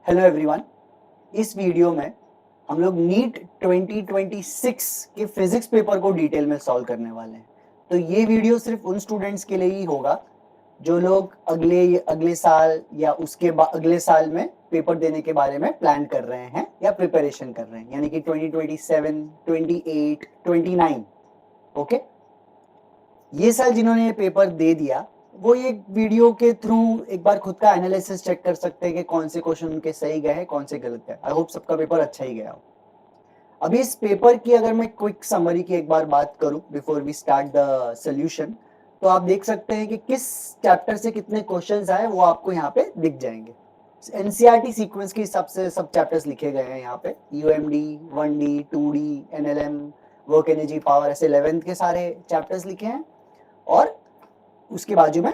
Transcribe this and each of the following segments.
Hello everyone. इस video में हम लोग नीट 2026 के फिजिक्स पेपर को डिटेल में सॉल्व करने वाले हैं। तो ये वीडियो सिर्फ उन स्टूडेंट्स के लिए ही होगा जो लोग अगले साल या उसके अगले साल में पेपर देने के बारे में प्लान कर रहे हैं या प्रिपरेशन कर रहे हैं, यानी कि 2027, 28, 29। ओके, ये साल जिन्होंने ये पेपर दे दिया वो ये वीडियो के थ्रू एक बार खुद का एनालिसिस चेक कर सकते हैं कि कौन से क्वेश्चन उनके सही गए हैं, कौन से गलत गए। आई होप सबका पेपर अच्छा ही गया हो। अभी इस पेपर की अगर मैं क्विक समरी की एक बार बात करूं before we start the solution, तो आप देख सकते हैं कि किस चैप्टर से कितने क्वेश्चंस आए वो आपको यहाँ पे दिख जाएंगे। एनसीईआरटी सीक्वेंस के हिसाब से सब चैप्टर्स लिखे गए हैं यहाँ पे। यूएमडी, 1D, 2D, NLM, work energy power, ऐसे 11th के सारे चैप्टर्स लिखे हैं। और उसके बाजू में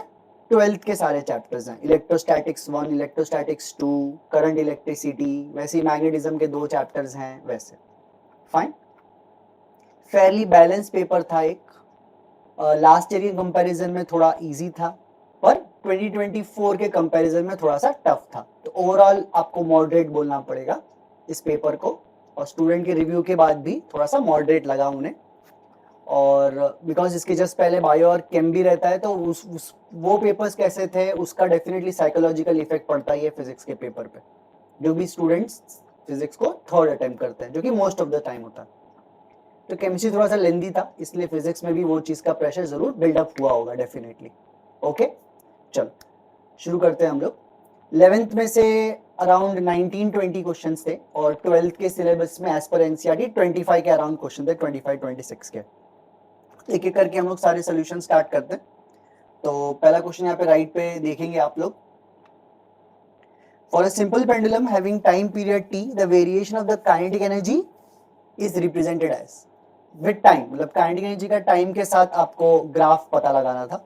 12th के सारे चैप्टर्स हैं। इलेक्ट्रोस्टैटिक्स 1, इलेक्ट्रोस्टैटिक्स 2, करंट इलेक्ट्रिसिटी, वैसे ही मैग्नेटिज्म के 2 चैप्टर्स हैं। वैसे फाइन, फेयरली बैलेंस पेपर था एक। लास्ट ईयर के कंपैरिजन में थोड़ा इजी था, पर 2024 के कंपैरिजन में थोड़ा सा टफ था। तो ओवरऑल आपको मॉडरेट बोलना पड़ेगा इस पेपर को, और स्टूडेंट के रिव्यू के बाद भी थोड़ा सा मॉडरेट लगा उन्हें। और बिकॉज इसके जस्ट पहले बायो और केम भी रहता है, तो वो पेपर्स कैसे थे उसका डेफिनेटली साइकोलॉजिकल इफेक्ट पड़ता ही है फिजिक्स के पेपर पे, जो भी स्टूडेंट्स फिजिक्स को थर्ड अटेम्प्ट करते हैं, जो कि मोस्ट ऑफ द टाइम होता है। तो केमिस्ट्री थोड़ा सा लेंदी था, इसलिए फिजिक्स में भी वो चीज का प्रेशर जरूर बिल्डअप हुआ होगा डेफिनेटली। ओके, चलो शुरू करते हैं हम लोग। 11th में से अराउंड 19-20 क्वेश्चन थे, और 12th के सिलेबस में एज पर एनसीईआरटी 25 के अराउंड क्वेश्चन थे, 25-26 के। एक एक करके हम लोग सारे सोल्यूशन स्टार्ट करते हैं। तो पहला क्वेश्चन यहाँ पे राइट पे देखेंगे आप लोग। For a simple pendulum having time period t, the variation of the kinetic energy is represented as. With time मतलब काइनेटिक एनर्जी का टाइम के साथ आपको ग्राफ पता लगाना था,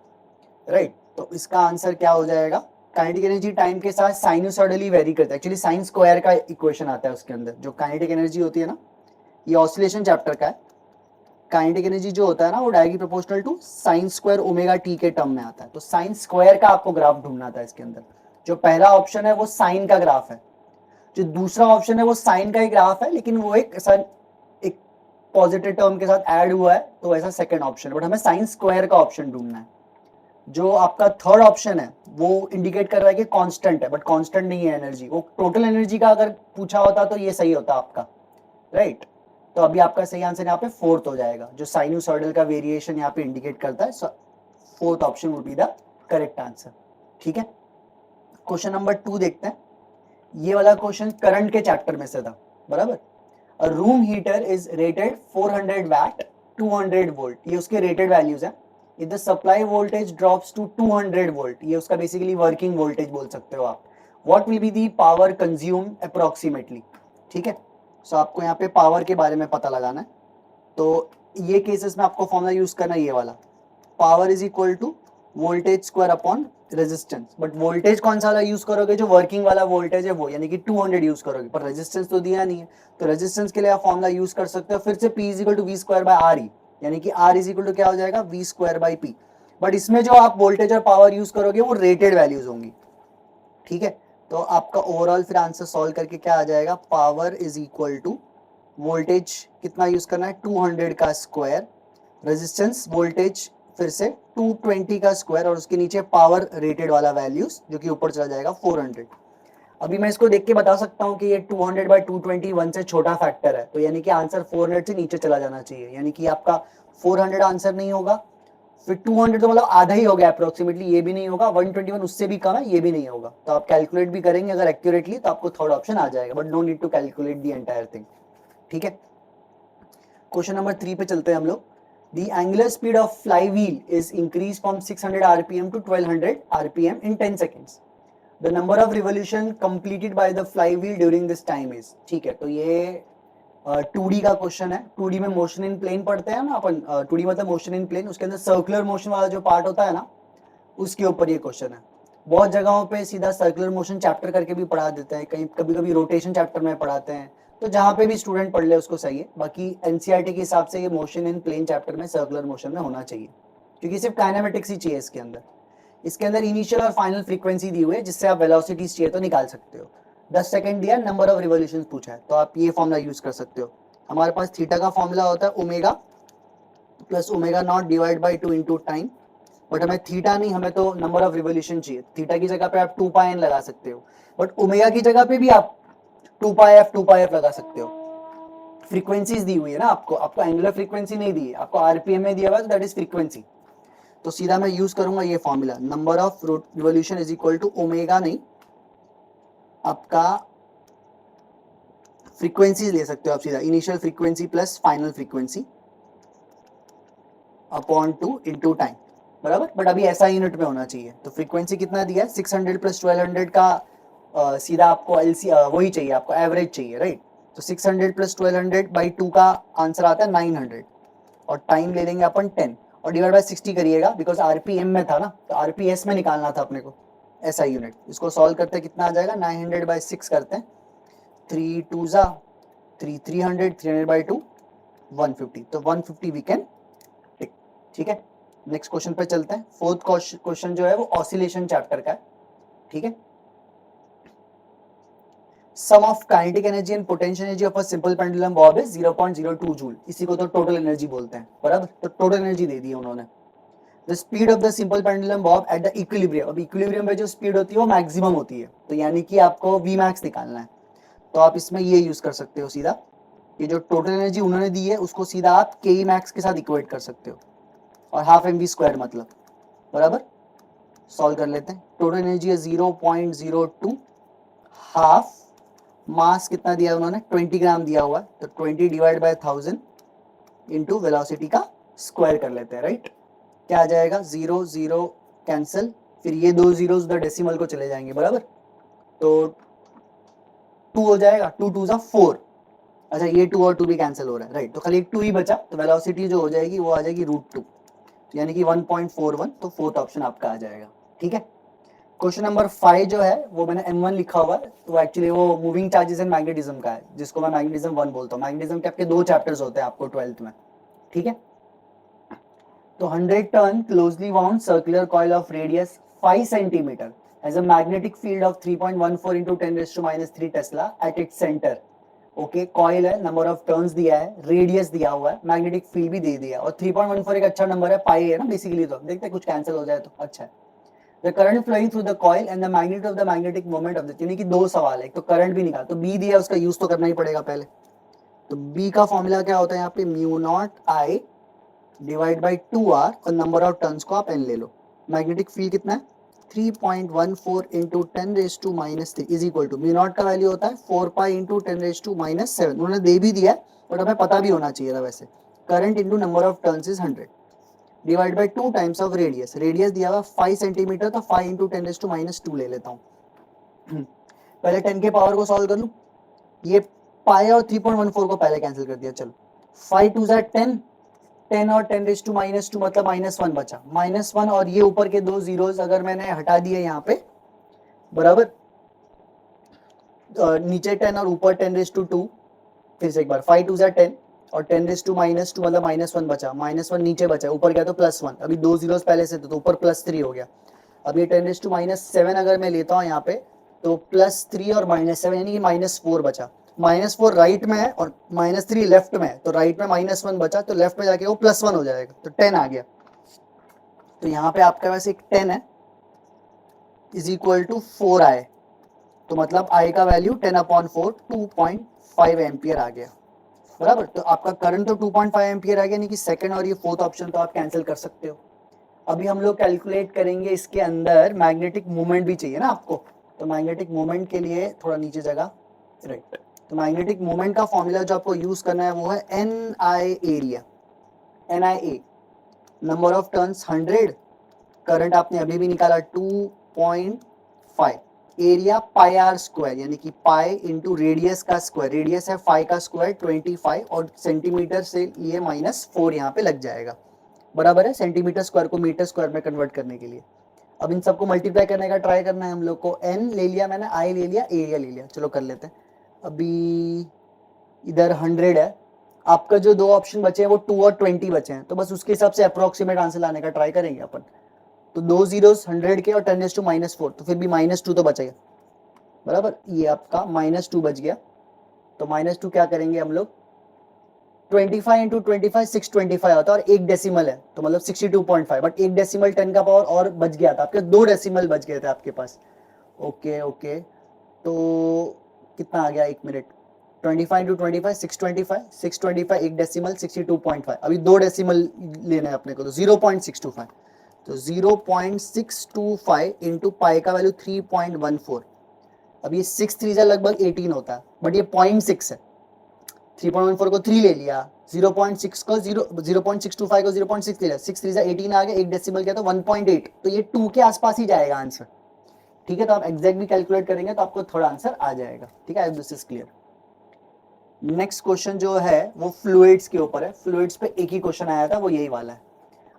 राइट? तो इसका आंसर क्या हो जाएगा? काइनेटिक एनर्जी टाइम के साथ साइनोसॉइडली वेरी करता है। एक्चुअली साइन स्क्वायर का इक्वेशन आता है उसके अंदर। जो काइनेटिक एनर्जी होती है ना, ये ऑसिलेशन चैप्टर का है। काइनेटिक एनर्जी जो होता है ना, वो directly proportional to sine square omega t के टर्म में आता है। तो साइन स्क्वायर का आपको ग्राफ ढूंढना था इसके अंदर। जो पहला ऑप्शन है वो साइन का ग्राफ है, जो दूसरा ऑप्शन है वो साइन का ही ग्राफ है, लेकिन वो एक पॉजिटिव टर्म के साथ ऐड हुआ है, तो ऐसा सेकंड ऑप्शन है। बट हमें साइन स्क्वायर का ऑप्शन ढूंढना है। जो आपका थर्ड ऑप्शन है वो इंडिकेट कर रहा है कि कांस्टेंट है, बट कांस्टेंट नहीं है एनर्जी। वो टोटल एनर्जी का अगर पूछा होता तो ये सही होता आपका, राइट? तो अभी आपका सही आंसर यहाँ पे फोर्थ हो जाएगा, जो साइनोसॉइडल का वेरिएशन यहाँ पे इंडिकेट करता है। Fourth option would be the correct answer. ठीक है, क्वेश्चन नंबर 2 देखते हैं। ये वाला क्वेश्चन करंट के चैप्टर में से था, बराबर। A room heater is rated 400 watt 200 volt, ये उसके रेटेड वैल्यूज है। If the supply voltage drops to 200 volt, ये उसका बेसिकली वर्किंग वोल्टेज बोल सकते हो आप। What will be the power consume approximately? ठीक है, सो आपको यहाँ पे पावर के बारे में पता लगाना है। तो ये केसेस में आपको फॉर्मूला यूज करना है ये वाला, power is equal to voltage square upon resistance. But voltage कौन सा वाला यूज करोगे? जो वर्किंग वाला वोल्टेज है वो, यानी कि 200 यूज करोगे, पर रेजिस्टेंस तो दिया नहीं है। तो रेजिस्टेंस के लिए आप फॉर्मूला यूज कर सकते हो फिर से, P is equal to V square by R ई, यानी कि R इज इक्वल टू क्या हो जाएगा? V square by P. But इसमें जो आप वोल्टेज और पावर यूज करोगे वो रेटेड वैल्यूज होंगी। ठीक है, तो आपका ओवरऑल फिर आंसर सॉल्व करके क्या आ जाएगा? Power is equal to voltage कितना यूज करना है? 200 का स्क्वायर, रेजिस्टेंस वोल्टेज फिर से 220 का स्क्वायर, और उसके नीचे पावर रेटेड वाला वैल्यूज जो कि ऊपर चला जाएगा 400। अभी मैं इसको देख के बता सकता हूँ कि ये 200 बाई 220 1 से छोटा फैक्टर है, तो यानी कि आंसर 400 से नीचे चला जाना चाहिए। यानी कि आपका 400 आंसर नहीं होगा, फिर 200 तो मतलब आधा ही हो गया अप्रोक्सीमेटली, ये भी नहीं होगा। 121 उससे भी कम है, ये भी नहीं होगा। तो आप कैलकुलेट भी करेंगे अगर एक्यूरेटली तो आपको थर्ड ऑप्शन आ जाएगा, but no need to calculate the entire thing. ठीक है, क्वेश्चन नंबर 3 पे चलते हैं हम लोग। The angular speed of flywheel is increased from 600 rpm to 1200 rpm in 10 seconds. The number of revolution completed by the flywheel during this time is। ठीक है, तो ये 2D का क्वेश्चन है। 2D में मोशन इन प्लेन पढ़ते हैं ना अपन। 2D मतलब मोशन इन प्लेन, उसके अंदर सर्कुलर मोशन वाला जो पार्ट होता है ना, उसके ऊपर ये क्वेश्चन है। बहुत जगहों पे सीधा सर्कुलर मोशन चैप्टर करके भी पढ़ा देते हैं, कहीं कभी कभी रोटेशन चैप्टर में पढ़ाते हैं। तो जहां पे भी स्टूडेंट पढ़ ले उसको सही है। बाकी एनसीईआरटी के हिसाब से ये मोशन इन प्लेन चैप्टर में सर्कुलर मोशन में होना चाहिए, क्योंकि सिर्फ काइनेमेटिक्स ही चाहिए इसके अंदर। इसके अंदर इनिशियल और फाइनल फ्रीक्वेंसी दी हुई है, जिससे आप वेलोसिटीज चाहिए तो निकाल सकते हो। 10 सेकंड दिया, नंबर ऑफ रिवॉल्यूशन पूछा है, तो आप ये फॉर्मूला यूज कर सकते हो। हमारे पास थीटा का फॉर्मूला होता है omega plus omega naught divide by 2 into time, but हमें थीटा नहीं, हमें तो नंबर ऑफ रिवॉल्यूशन चाहिए। थीटा की जगह पे आप 2 पाई एन लगा सकते हो, बट ओमेगा की जगह पे भी आप 2 पाई एफ लगा सकते हो। फ्रीक्वेंसीज दी हुई है ना आपको, आपको एंगुलर फ्रीक्वेंसी नहीं दी है, आपको आरपीएम में दिया हुआ है, दैट इज फ्रीक्वेंसी। तो सीधा मैं यूज करूंगा ये formula, number of revolution is equal to omega नहीं, आपका फ्रीक्वेंसी ले सकते हो आप सीधा, initial frequency plus final frequency upon 2 into time, बराबर। बट अभी ऐसा यूनिट में होना चाहिए। तो फ्रीक्वेंसी कितना दिया है 600 प्लस 1200 का सीधा आपको एलसी वही चाहिए, आपको एवरेज चाहिए, राइट। तो 600 प्लस 1200 बाई 2 का आंसर आता है 900, और टाइम ले लेंगे अपन 10 और डिवाइड बाय 60 करिएगा, बिकॉज आरपीएम में था ना, तो आरपीएस में निकालना था अपने को ऐसा यूनिट। इसको सॉल्व करते कितना आ जाएगा, 900 बाई 6 करते हैं, 3 2 जा 3 300, 300 बाई 2 150, तो 150 वी कैन टिक। ठीक है, नेक्स्ट क्वेश्चन पे चलते हैं। फोर्थ क्वेश्चन जो है वो ऑसिलेशन चैप्टर का है, ठीक है। Sum of kinetic energy and potential energy of a simple pendulum bob is 0.02 joule, इसी को तो टोटल एनर्जी बोलते हैं, बराबर। तो टोटल एनर्जी दे दी है उन्होंने। The speed of the simple pendulum Bob at the equilibrium, अब इक्विलिब्रियम में जो स्पीड होती है वो मैक्सिमम होती है, तो यानी कि आपको वी मैक्स निकालना है, तो आप इसमें ये यूज कर सकते हो सीधा, ये जो टोटल एनर्जी उन्होंने दी है उसको सीधा आप के ई मैक्स के साथ इक्वेट कर सकते हो, और हाफ एम वी स्क्वायर मतलब, बराबर। सॉल्व कर लेते हैं। टोटल एनर्जी है 0.02, हाफ मास कितना दिया उन्होंने 20 ग्राम दिया हुआ है, तो 20 डिवाइड बाय 1000 इंटू वेलोसिटी का स्क्वायर कर लेते हैं, राइट। क्या आ जाएगा, 0 0 कैंसिल, फिर ये 2 जीरोस उधर डेसिमल को चले जाएंगे, बराबर। तो 2 हो जाएगा, 2 2 जा 4, अच्छा ये 2 और 2 भी कैंसिल हो रहा है, राइट। तो खाली एक 2 ही बचा, तो वेलोसिटी जो हो जाएगी वो आ जाएगी √2, यानी कि 1.41, तो फोर्थ ऑप्शन आपका आ जाएगा, ठीक है। क्वेश्चन नंबर 5 जो है वो मैंने M1 लिखा हुआ है, तो एक्चुअली वो मूविंग चार्जेस एंड मैग्नेटिज्म का है, जिसको मैं मैग्नेटिज्म 1 बोलता हूँ। मैग्नेटिज्म के आपके 2 चैप्टर्स होते हैं आपको 12th में, ठीक है। तो 100 turn closely wound circular coil of radius 5 centimetre has a magnetic field of 3.14 into 10⁻³ Tesla at its centre. Okay, coil है, नंबर ऑफ टर्न्स दिया है, रेडियस दिया हुआ है, मैग्नेटिक फील्ड भी दे दिया, और 3.14 एक अच्छा नंबर है, पाई है ना बेसिकली, तो देखते हैं कुछ कैंसिल हो जाए तो अच्छा है। The current flowing through the coil and the magnitude of the magnetic moment of the, यानी कि 2 सवाल है, एक तो करंट भी निकाल, तो B दिया उसका यूज तो करना ही पड़ेगा पहले। तो B का फॉर्मूला क्या होता है यहाँ पे, mu naught I divide by 2R, और नंबर ऑफ टर्न्स को आप N ले लो। मैग्नेटिक फील्ड कितना है 3.14 into 10⁻³ is equal to, mu naught का वैल्यू होता है 4 पाई इंटू 10⁻⁷, उन्होंने दे भी दिया है बट हमें पता भी होना चाहिए था वैसे। Current into number of turns is 100 divide by 2 times of radius, radius दिया हुआ 5 सेंटीमीटर, तो 5 इंटू 10⁻² ले लेता हूँ। पहले 10 के पावर को सॉल्व कर लूँ, ये पाई और 3.14 को पहले कैंसिल कर दिया, चलो 5 2 जा 10, 10 और 10⁻² मतलब -1 बचा, -1, और ये ऊपर के 2 जीरोस अगर मैंने हटा दिए यहाँ पे, बराबर, नीचे 10 और ऊपर 10⁻², फिर से एक बार 5 2 जा 10 और 10⁻² मतलब -1 बचा, -1 नीचे बचा, ऊपर गया तो +1, अभी 2 जीरोस पहले से तो ऊपर +3 हो गया। अब ये 10⁻⁷ अगर मैं लेता हूँ यहाँ पे, तो +3 और -7 यानी कि -4 बचा, -4 राइट में है और -3 लेफ्ट में है, तो राइट में -1 बचा, तो लेफ्ट में जाके वो +1 हो जाएगा, तो 10 आ गया। तो यहाँ पे आपके पास एक 10 है इज इक्वल टू 4 आए, तो मतलब आई का वैल्यू 10/4 2.5 एम्पियर आ गया, बराबर। तो आपका करंट तो 2.5 एम्पियर आ गया, यानी कि सेकंड और ये फोर्थ ऑप्शन तो आप कैंसिल कर सकते हो। अभी हम लोग कैलकुलेट करेंगे, इसके अंदर मैग्नेटिक मोमेंट भी चाहिए ना आपको, तो मैग्नेटिक मोमेंट के लिए थोड़ा नीचे जगह, राइट। तो मैग्नेटिक मोमेंट का फॉर्मूला जो आपको यूज करना है वो है NI area, NIA, number of turns 100, current आपने अभी भी निकाला 2.5, एरिया पाई आर स्क्वायर, यानी कि पाई इंटू रेडियस का स्क्वायर, रेडियस है 5 का स्क्वायर 25, और सेंटीमीटर से ये -4 यहाँ पे लग जाएगा, बराबर है, सेंटीमीटर स्क्वायर को मीटर स्क्वायर में कन्वर्ट करने के लिए। अब इन सबको मल्टीप्लाई करने का ट्राई करना है हम लोग को। n ले लिया मैंने, I ले लिया, एरिया ले लिया, चलो कर लेते हैं। अभी इधर 100 है, आपका जो 2 ऑप्शन बचे हैं वो 2 और 20 बचे हैं, तो बस उसके हिसाब से अप्रोक्सीमेट आंसर लाने का ट्राई करेंगे अपन। तो 2 जीरोस 100 के और 10⁻⁴, तो फिर भी -2 तो बचेगा, बराबर, ये आपका -2 बच गया, तो -2 क्या करेंगे हम लोग, 25 इंटू 25 625 होता है, और एक डेसिमल है तो मतलब 62.5, बट एक डेसिमल 10 का पावर और बच गया था आपके, 2 डेसिमल बच गए थे आपके पास। ओके ओके, तो कितना आ गया, एक मिनट, 25 इंटू 25 625, 625 एक डेसिमल 62.5, अभी 2 डेसिमल लेना है अपने को, तो 0.625, तो 0.625 इंटू पाई का वैल्यू 3.14, अब ये 6 3 जा लगभग 18 होता है, बट ये 0.6 है, 3.14 को 3 ले लिया, 0.6 को 0.625 को 0.6 ले लिया, 6 3 जा 18 आ गया, एक डेसिमल क्या, तो 1.8, तो ये 2 के आसपास ही जाएगा आंसर। ठीक है, तो आप एग्जैक्ट भी कैलकुलेट करेंगे तो आपको थोड़ा आंसर आ जाएगा। ठीक है, this is clear. Next question जो है वो फ्लूइड्स के ऊपर है, फ्लूइड्स पे एक ही क्वेश्चन आया था, वो यही वाला है।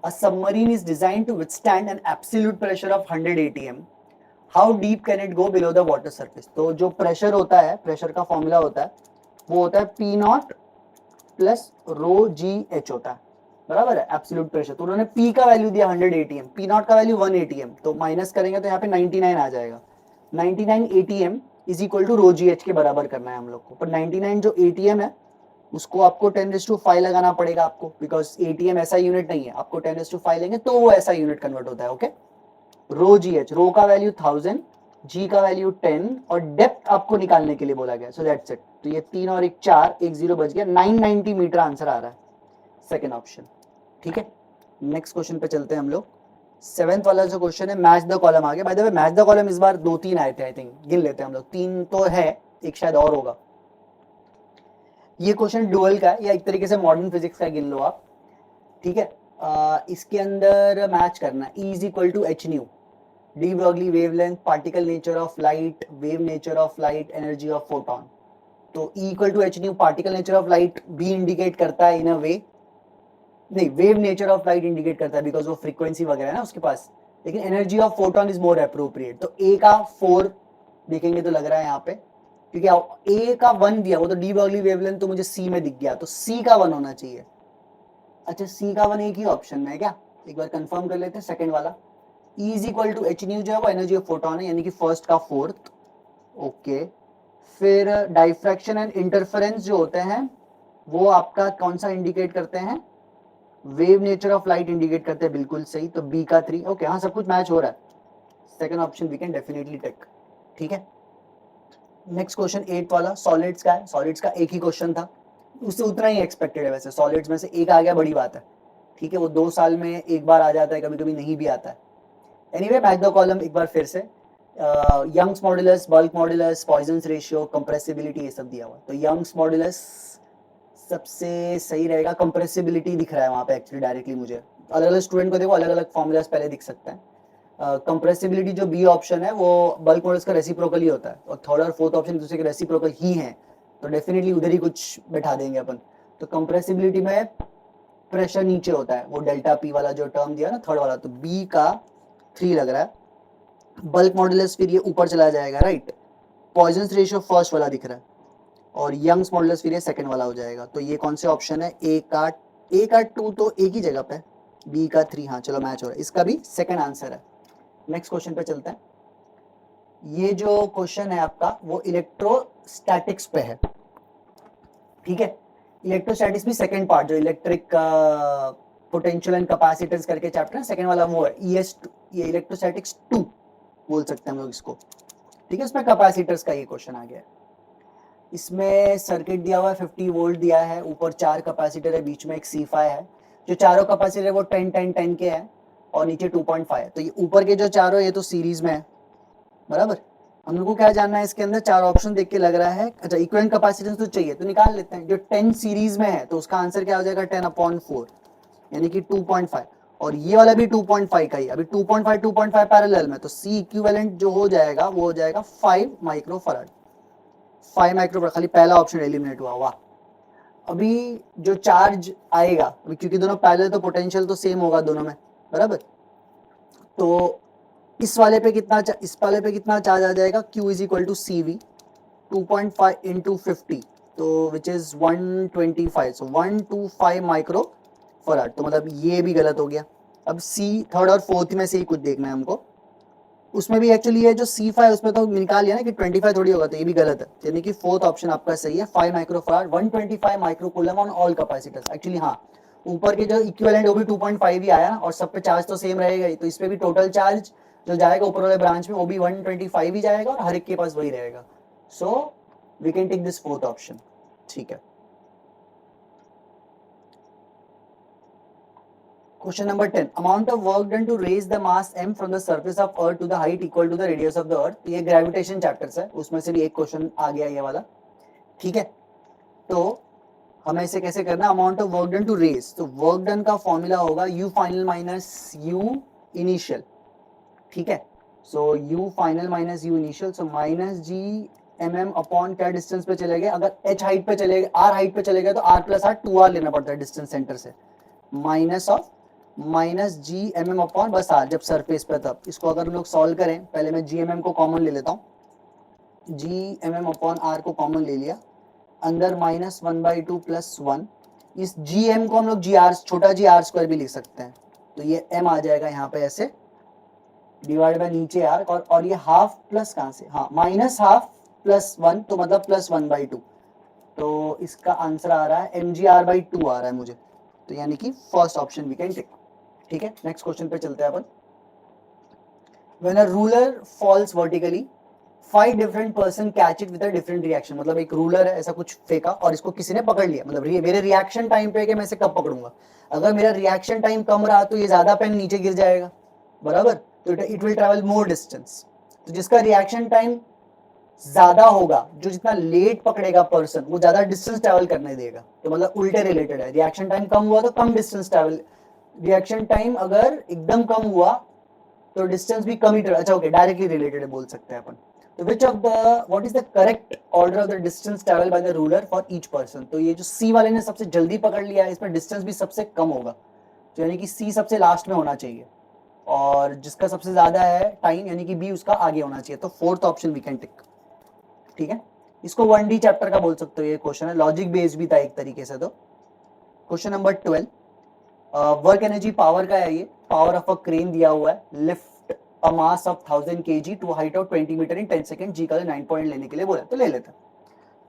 A submarine is design to withstand an absolute pressure of 100 atm, how deep can it go below the water surface. तो जो प्रेशर होता है, प्रेशर का फॉर्मूला होता है, वो होता है P not plus row g H होता है, बराबर है, एब्सोल्यूट प्रेशर। तो उन्होंने पी का वैल्यू दिया 100 atm, पी नॉट का वैल्यू 1 atm, तो माइनस करेंगे तो यहाँ पे 99 आ जाएगा, 99 atm is equal to rho g h के बराबर करना है हम लोग को, पर 99 जो atm है उसको आपको 10⁵ लगाना पड़ेगा आपको, बिकॉज एटीएम ऐसा यूनिट नहीं है, आपको 10⁵ लेंगे तो वो ऐसा यूनिट कन्वर्ट होता है। ओके, रो जी एच, रो का वैल्यू 1000, जी का वैल्यू 10, और डेप्थ आपको निकालने के लिए बोला गया, सो दैट्स इट। तो ये 3 और 1 4, 1 0 बच गया, 990 मीटर आंसर आ रहा है, सेकेंड ऑप्शन। ठीक है, नेक्स्ट क्वेश्चन पे चलते हैं हम लोग। 7th वाला जो क्वेश्चन है, मैच द कॉलम आ गया। By the way match the column इस बार 2 3 आए थे, आई थिंक, गिन लेते हैं हम लोग, 3 तो है, एक शायद और होगा। ये क्वेश्चन डुअल का है, या एक तरीके से मॉडर्न फिजिक्स का गिन लो आप। ठीक है, इसके अंदर मैच करना, E is equal to h nu, de Broglie wavelength, particle nature of light, wave nature of light, energy of photon. तो E equal to h nu particle nature of light भी इंडिकेट करता है in a way, नहीं, wave nature of light indicate करता है because वो frequency वगैरह है ना उसके पास, लेकिन energy of photon is more appropriate. तो ए का 4 देखेंगे तो लग रहा है यहाँ पे, क्योंकि ए का 1 दिया, वो तो डी ब्रॉगली वेवलेंथ तो मुझे सी में दिख गया, तो सी का 1 होना चाहिए। अच्छा, सी का 1 एक ही ऑप्शन में है क्या, एक बार कंफर्म कर लेते हैं, सेकंड वाला। E is equal to h nu जो है वो एनर्जी ऑफ फोटोन है, यानी कि फर्स्ट का 4th। ओके, फिर डाइफ्रैक्शन एंड इंटरफेरेंस जो होते हैं वो आपका कौन सा इंडिकेट करते हैं, wave nature of light indicate करते हैं, बिल्कुल सही, तो बी का 3। ओके, हाँ सब कुछ मैच हो रहा है, second option we can definitely take. ठीक है, नेक्स्ट क्वेश्चन 8 वाला सॉलिड्स का है, सॉलिड्स का एक ही क्वेश्चन था, उससे उतना ही एक्सपेक्टेड है, वैसे सॉलिड्स में से एक आ गया, बड़ी बात है। ठीक है, वो 2 साल में एक बार आ जाता है, कभी कभी नहीं भी आता है। एनीवे, मैच द कॉलम एक बार फिर से, Young's modulus, bulk modulus, Poisson's ratio, compressibility, ये सब दिया हुआ। तो यंग्स मॉडुलस सबसे सही रहेगा, कंप्रेसिबिलिटी दिख रहा है वहां पे एक्चुअली डायरेक्टली मुझे, अलग अलग स्टूडेंट को देखो अलग अलग फॉर्मूलाज पहले दिख सकते हैं। कंप्रेसिबिलिटी जो बी ऑप्शन है वो बल्क मॉडल्स का रेसिप्रोकल ही होता है, और थर्ड और फोर्थ ऑप्शन दूसरे के रेसिप्रोकल ही हैं, तो डेफिनेटली उधर ही कुछ बैठा देंगे अपन। तो कंप्रेसिबिलिटी में प्रेशर नीचे होता है, वो डेल्टा पी वाला जो टर्म दिया ना थर्ड वाला, तो बी का 3 लग रहा है। बल्क मॉडुलस फिर ये ऊपर चला जाएगा, राइट, पॉइजन्स रेशियो फर्स्ट वाला दिख रहा है, और यंग्स मॉडुलस फिर ये सेकंड वाला हो जाएगा। तो ये कौन से ऑप्शन है, ए का 2 तो एक ही जगह पे, बी का 3, हाँ चलो मैच हो रहा है, इसका भी सेकंड आंसर है। नेक्स्ट क्वेश्चन पे चलते हैं। ये जो क्वेश्चन है आपका वो इलेक्ट्रोस्टैटिक्स पे है। ठीक है, इलेक्ट्रोस्टैटिक्स भी सेकंड पार्ट, जो इलेक्ट्रिक पोटेंशियल एंड कैपेसिटेंस करके चैप्टर है, सेकंड वाला वो है ES2, ये इलेक्ट्रोस्टैटिक्स 2 बोल सकते हैं हम लोग इसको। ठीक है, इसमें कैपेसिटर्स का ये क्वेश्चन आ गया है। इसमें सर्किट दिया हुआ है, 50 वोल्ट दिया है, ऊपर 4 कैपेसिटर है, बीच में एक C5 है, जो चारों कैपेसिटर है वो 10 10 10 के हैं, और नीचे 2.5 है। तो ये ऊपर के जो चारों ये तो सीरीज में है, बराबर। हम लोग को क्या जानना है, इसके अंदर 4 ऑप्शन देख के लग रहा है, अच्छा इक्विवेलेंट कैपेसिटेंस तो चाहिए, तो निकाल लेते हैं। जो 10 सीरीज में है तो उसका आंसर क्या हो जाएगा, 10/4, यानी कि 2.5, और ये वाला भी 2.5 का ही, अभी 2.5 पैरेलल में, तो C इक्विवेलेंट जो हो जाएगा वो हो जाएगा 5 माइक्रोफैराड, 5 माइक्रोफैराड, खाली पहला ऑप्शन एलिमिनेट हुआ। वाह, अभी जो चार्ज आएगा, अभी क्योंकि दोनों पैरेलल तो पोटेंशियल तो सेम होगा दोनों में, बराबर, तो इस वाले पे कितना चार्ज आ जाएगा, Q is equal to CV, 2.5 into 50, तो which is 125, so 125 micro farad, तो मतलब ये भी गलत हो गया। अब C थर्ड और फोर्थ में से ही कुछ देखना है हमको, उसमें भी एक्चुअली ये जो C5 उसमें तो निकाल लिया ना कि 25 थोड़ी होगा, तो ये भी गलत है, यानी कि फोर्थ ऑप्शन आपका सही है। 5 माइक्रोफाराड 125 microcoulomb on all capacitors. Actually हाँ, ऊपर के जो इक्विवेलेंट वो भी 2.5 ही आया ना, और सब पे चार्ज तो सेम रहेगा ही, तो इस पे भी टोटल चार्ज जो जाएगा ऊपर वाले ब्रांच में वो भी 125 ही जाएगा और हर एक के पास वही रहेगा। So we can take this fourth option. ठीक है, question number 10, amount of work done to raise the mass m from the surface of earth to the height equal to the radius of the earth. ये gravitation chapters है, उसमें से भी एक question आ गया ये वाला। ठीक है, तो हमें इसे कैसे करना, amount of work done to raise, तो वर्क डन का फॉर्मूला होगा U final minus U initial. ठीक है, so U final minus U initial, so minus G mm upon क्या डिस्टेंस पे चले गए, अगर h हाइट पे चले गए, r हाइट पे चले गए तो r प्लस r 2r लेना पड़ता है डिस्टेंस सेंटर से, minus of minus G mm upon बस r जब सरफेस पे तब। इसको अगर हम लोग सॉल्व करें, पहले मैं जी mm को कॉमन ले लेता हूँ, जी mm अपॉन r को कॉमन ले लिया, अंदर माइनस 1/2 प्लस 1, इस जी एम को हम लोग जी आर छोटा जी आर स्क्वायर भी लिख सकते हैं, तो ये m आ जाएगा यहाँ पे ऐसे डिवाइड बाय नीचे आर, और ये हाफ प्लस कहां से, हाँ माइनस हाफ प्लस 1, तो मतलब प्लस 1/2, तो इसका आंसर आ रहा है mgr/2 आ रहा है मुझे, तो यानी कि first option we can take. ठीक है, नेक्स्ट क्वेश्चन पे चलते हैं अपन। When a ruler falls vertically 5 different person catch it with a different reaction, मतलब एक रूलर है ऐसा कुछ फेंका और इसको किसी ने पकड़ लिया, मतलब मेरे रिएक्शन टाइम पे है कि मैं इसे कब पकड़ूंगा, अगर मेरा रिएक्शन टाइम कम रहा तो ये ज्यादा पेन नीचे गिर जाएगा, बराबर, तो it will travel more distance. तो जिसका रिएक्शन टाइम ज्यादा होगा, जो जितना लेट पकड़ेगा पर्सन वो ज्यादा डिस्टेंस ट्रैवल करने देगा, तो मतलब उल्टे रिलेटेड है, रिएक्शन टाइम कम हुआ तो कम डिस्टेंस ट्रैवल, रिएक्शन टाइम अगर एकदम कम हुआ तो डिस्टेंस भी कम ही, अच्छा ओके डायरेक्टली रिलेटेड है बोल सकते हैं अपन। तो which of the what is the correct order of the distance travel by the ruler for each person, तो ये जो सी वाले ने सबसे जल्दी पकड़ लिया है इसमें डिस्टेंस भी सबसे कम होगा, तो यानी कि सी सबसे लास्ट में होना चाहिए, और जिसका सबसे ज्यादा है टाइम यानी कि बी उसका आगे होना चाहिए, तो फोर्थ ऑप्शन वी कैन टिक। ठीक है, इसको 1D चैप्टर का बोल सकते हो, ये क्वेश्चन है लॉजिक बेस्ड भी था एक तरीके से। तो question number 12, work energy power का है ये, पावर ऑफ अ क्रेन दिया हुआ है, lift a mass of 1000 kg to height of 20 metre in 10 second, g का 9 पॉइंट लेने के लिए बोला, तो ले लेते हैं।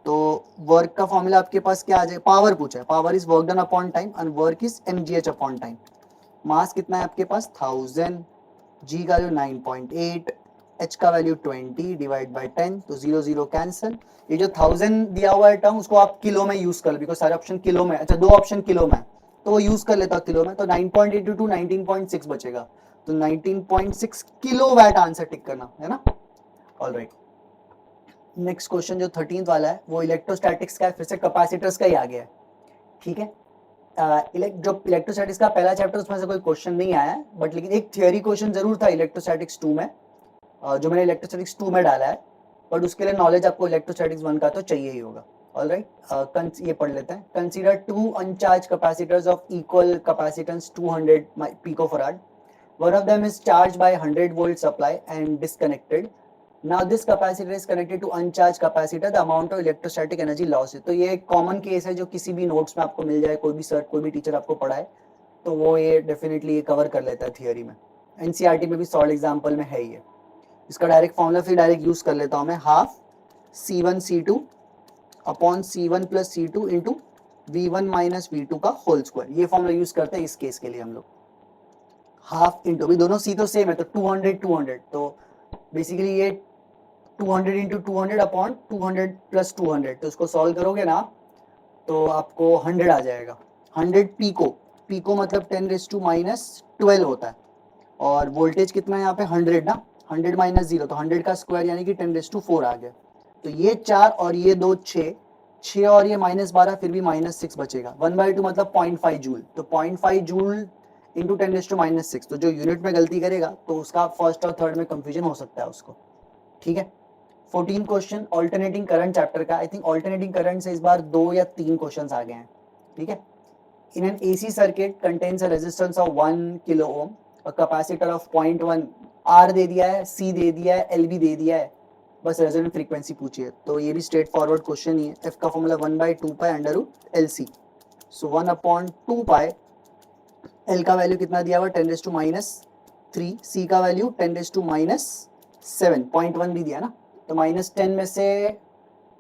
तो वर्क का फॉर्मूला आपके पास क्या आ जाए, पावर पूछा है, power is work done upon time and work is mgh upon time. मास कितना है आपके पास 1000, जी का वैल्यू 9.8, h का वैल्यू 20 डिवाइड बाय 10, तो 0 0 कैंसिल। ये जो 1000 दिया हुआ है टर्म उसको आप किलो में यूज कर लो, बिकॉज सारे ऑप्शन किलो में, अच्छा दो ऑप्शन किलो में, तो वो यूज कर लेता किलो में, तो 9.8 टू 19.6 बचेगा, तो 19.6 किलो वैट आंसर टिक करना है ना। ऑलराइट, नेक्स्ट क्वेश्चन जो 13th वाला है वो इलेक्ट्रोस्टैटिक्स का है, फिर से कैपेसिटर्स का ही आ गया है। ठीक है, जो इलेक्ट्रोस्टैटिक्स का पहला चैप्टर उसमें से कोई क्वेश्चन नहीं आया है, बट लेकिन एक थियोरी क्वेश्चन जरूर था इलेक्ट्रोस्टैटिक्स 2 में, जो मैंने इलेक्ट्रोस्टैटिक्स 2 में डाला है, बट उसके लिए नॉलेज आपको इलेक्ट्रोस्टैटिक्स 1 का तो चाहिए ही होगा। ऑलराइट, ये पढ़ लेते हैं। Consider 2 अनचार्ज capacitors of equal capacitance 200 picofarad, one of them is charged by 100 volt supply and disconnected, now this capacitor is connected to uncharged capacitor, the amount of electrostatic energy loss है। तो ये एक common case है जो किसी भी notes में आपको मिल जाए, कोई भी सर कोई भी टीचर आपको पढ़ाए तो वो ये डेफिनेटली ये कवर कर लेता है थियोरी में, एनसीईआरटी में भी सॉल्ड एग्जांपल में है ये। इसका डायरेक्ट फॉर्मूला फिर डायरेक्ट यूज कर लेता हूँ मैं, half C1 C2 upon C1 plus C2 into V1 minus V2 का होल स्क्वायर, ये फॉर्मूला यूज करते हैं इस केस के लिए हम लोग। हाफ इंटू, भी दोनों सी तो सेम है, तो 200 200, तो बेसिकली ये 200 इंटू 200 अपॉन 200 प्लस 200, तो इसको सॉल्व करोगे ना तो आपको 100 आ जाएगा। 100 पीको, पीको मतलब 10⁻⁻12 होता है, और वोल्टेज कितना है यहाँ पे 100 ना, 100 माइनस 0 तो 100 का स्क्वायर यानी कि 10⁻4 आ गया, तो ये 4 और ये 2 6, 6 और ये -12 फिर भी -6 बचेगा, 1/2 मतलब 0.5 जूल, तो 0.5 जूल इंटू 10⁻⁻6, तो जो यूनिट में गलती करेगा तो उसका फर्स्ट और थर्ड में कंफ्यूजन हो सकता है उसको। ठीक है, 14 क्वेश्चन ऑल्टरनेटिंग करंट चैप्टर का, आई थिंक ऑल्टरनेटिंग करंट से इस बार 2 या 3 क्वेश्चंस आ गए हैं। ठीक है, in an AC circuit contains a resistance of 1 kilo ohm, a capacitor of 0.1, R दे दिया है, सी दे दिया है, एल भी दे दिया है, बस रेजोनेंट फ्रीक्वेंसी पूछी है, तो ये भी स्ट्रेट फॉरवर्ड क्वेश्चन ही है। एफ का formula 1/2 pi under root L C, so 1/2 pi, L का वैल्यू कितना दिया हुआ 10⁻⁻3, सी का वैल्यू 10⁻⁻⁴, 7.1 भी दिया ना, तो -10 में से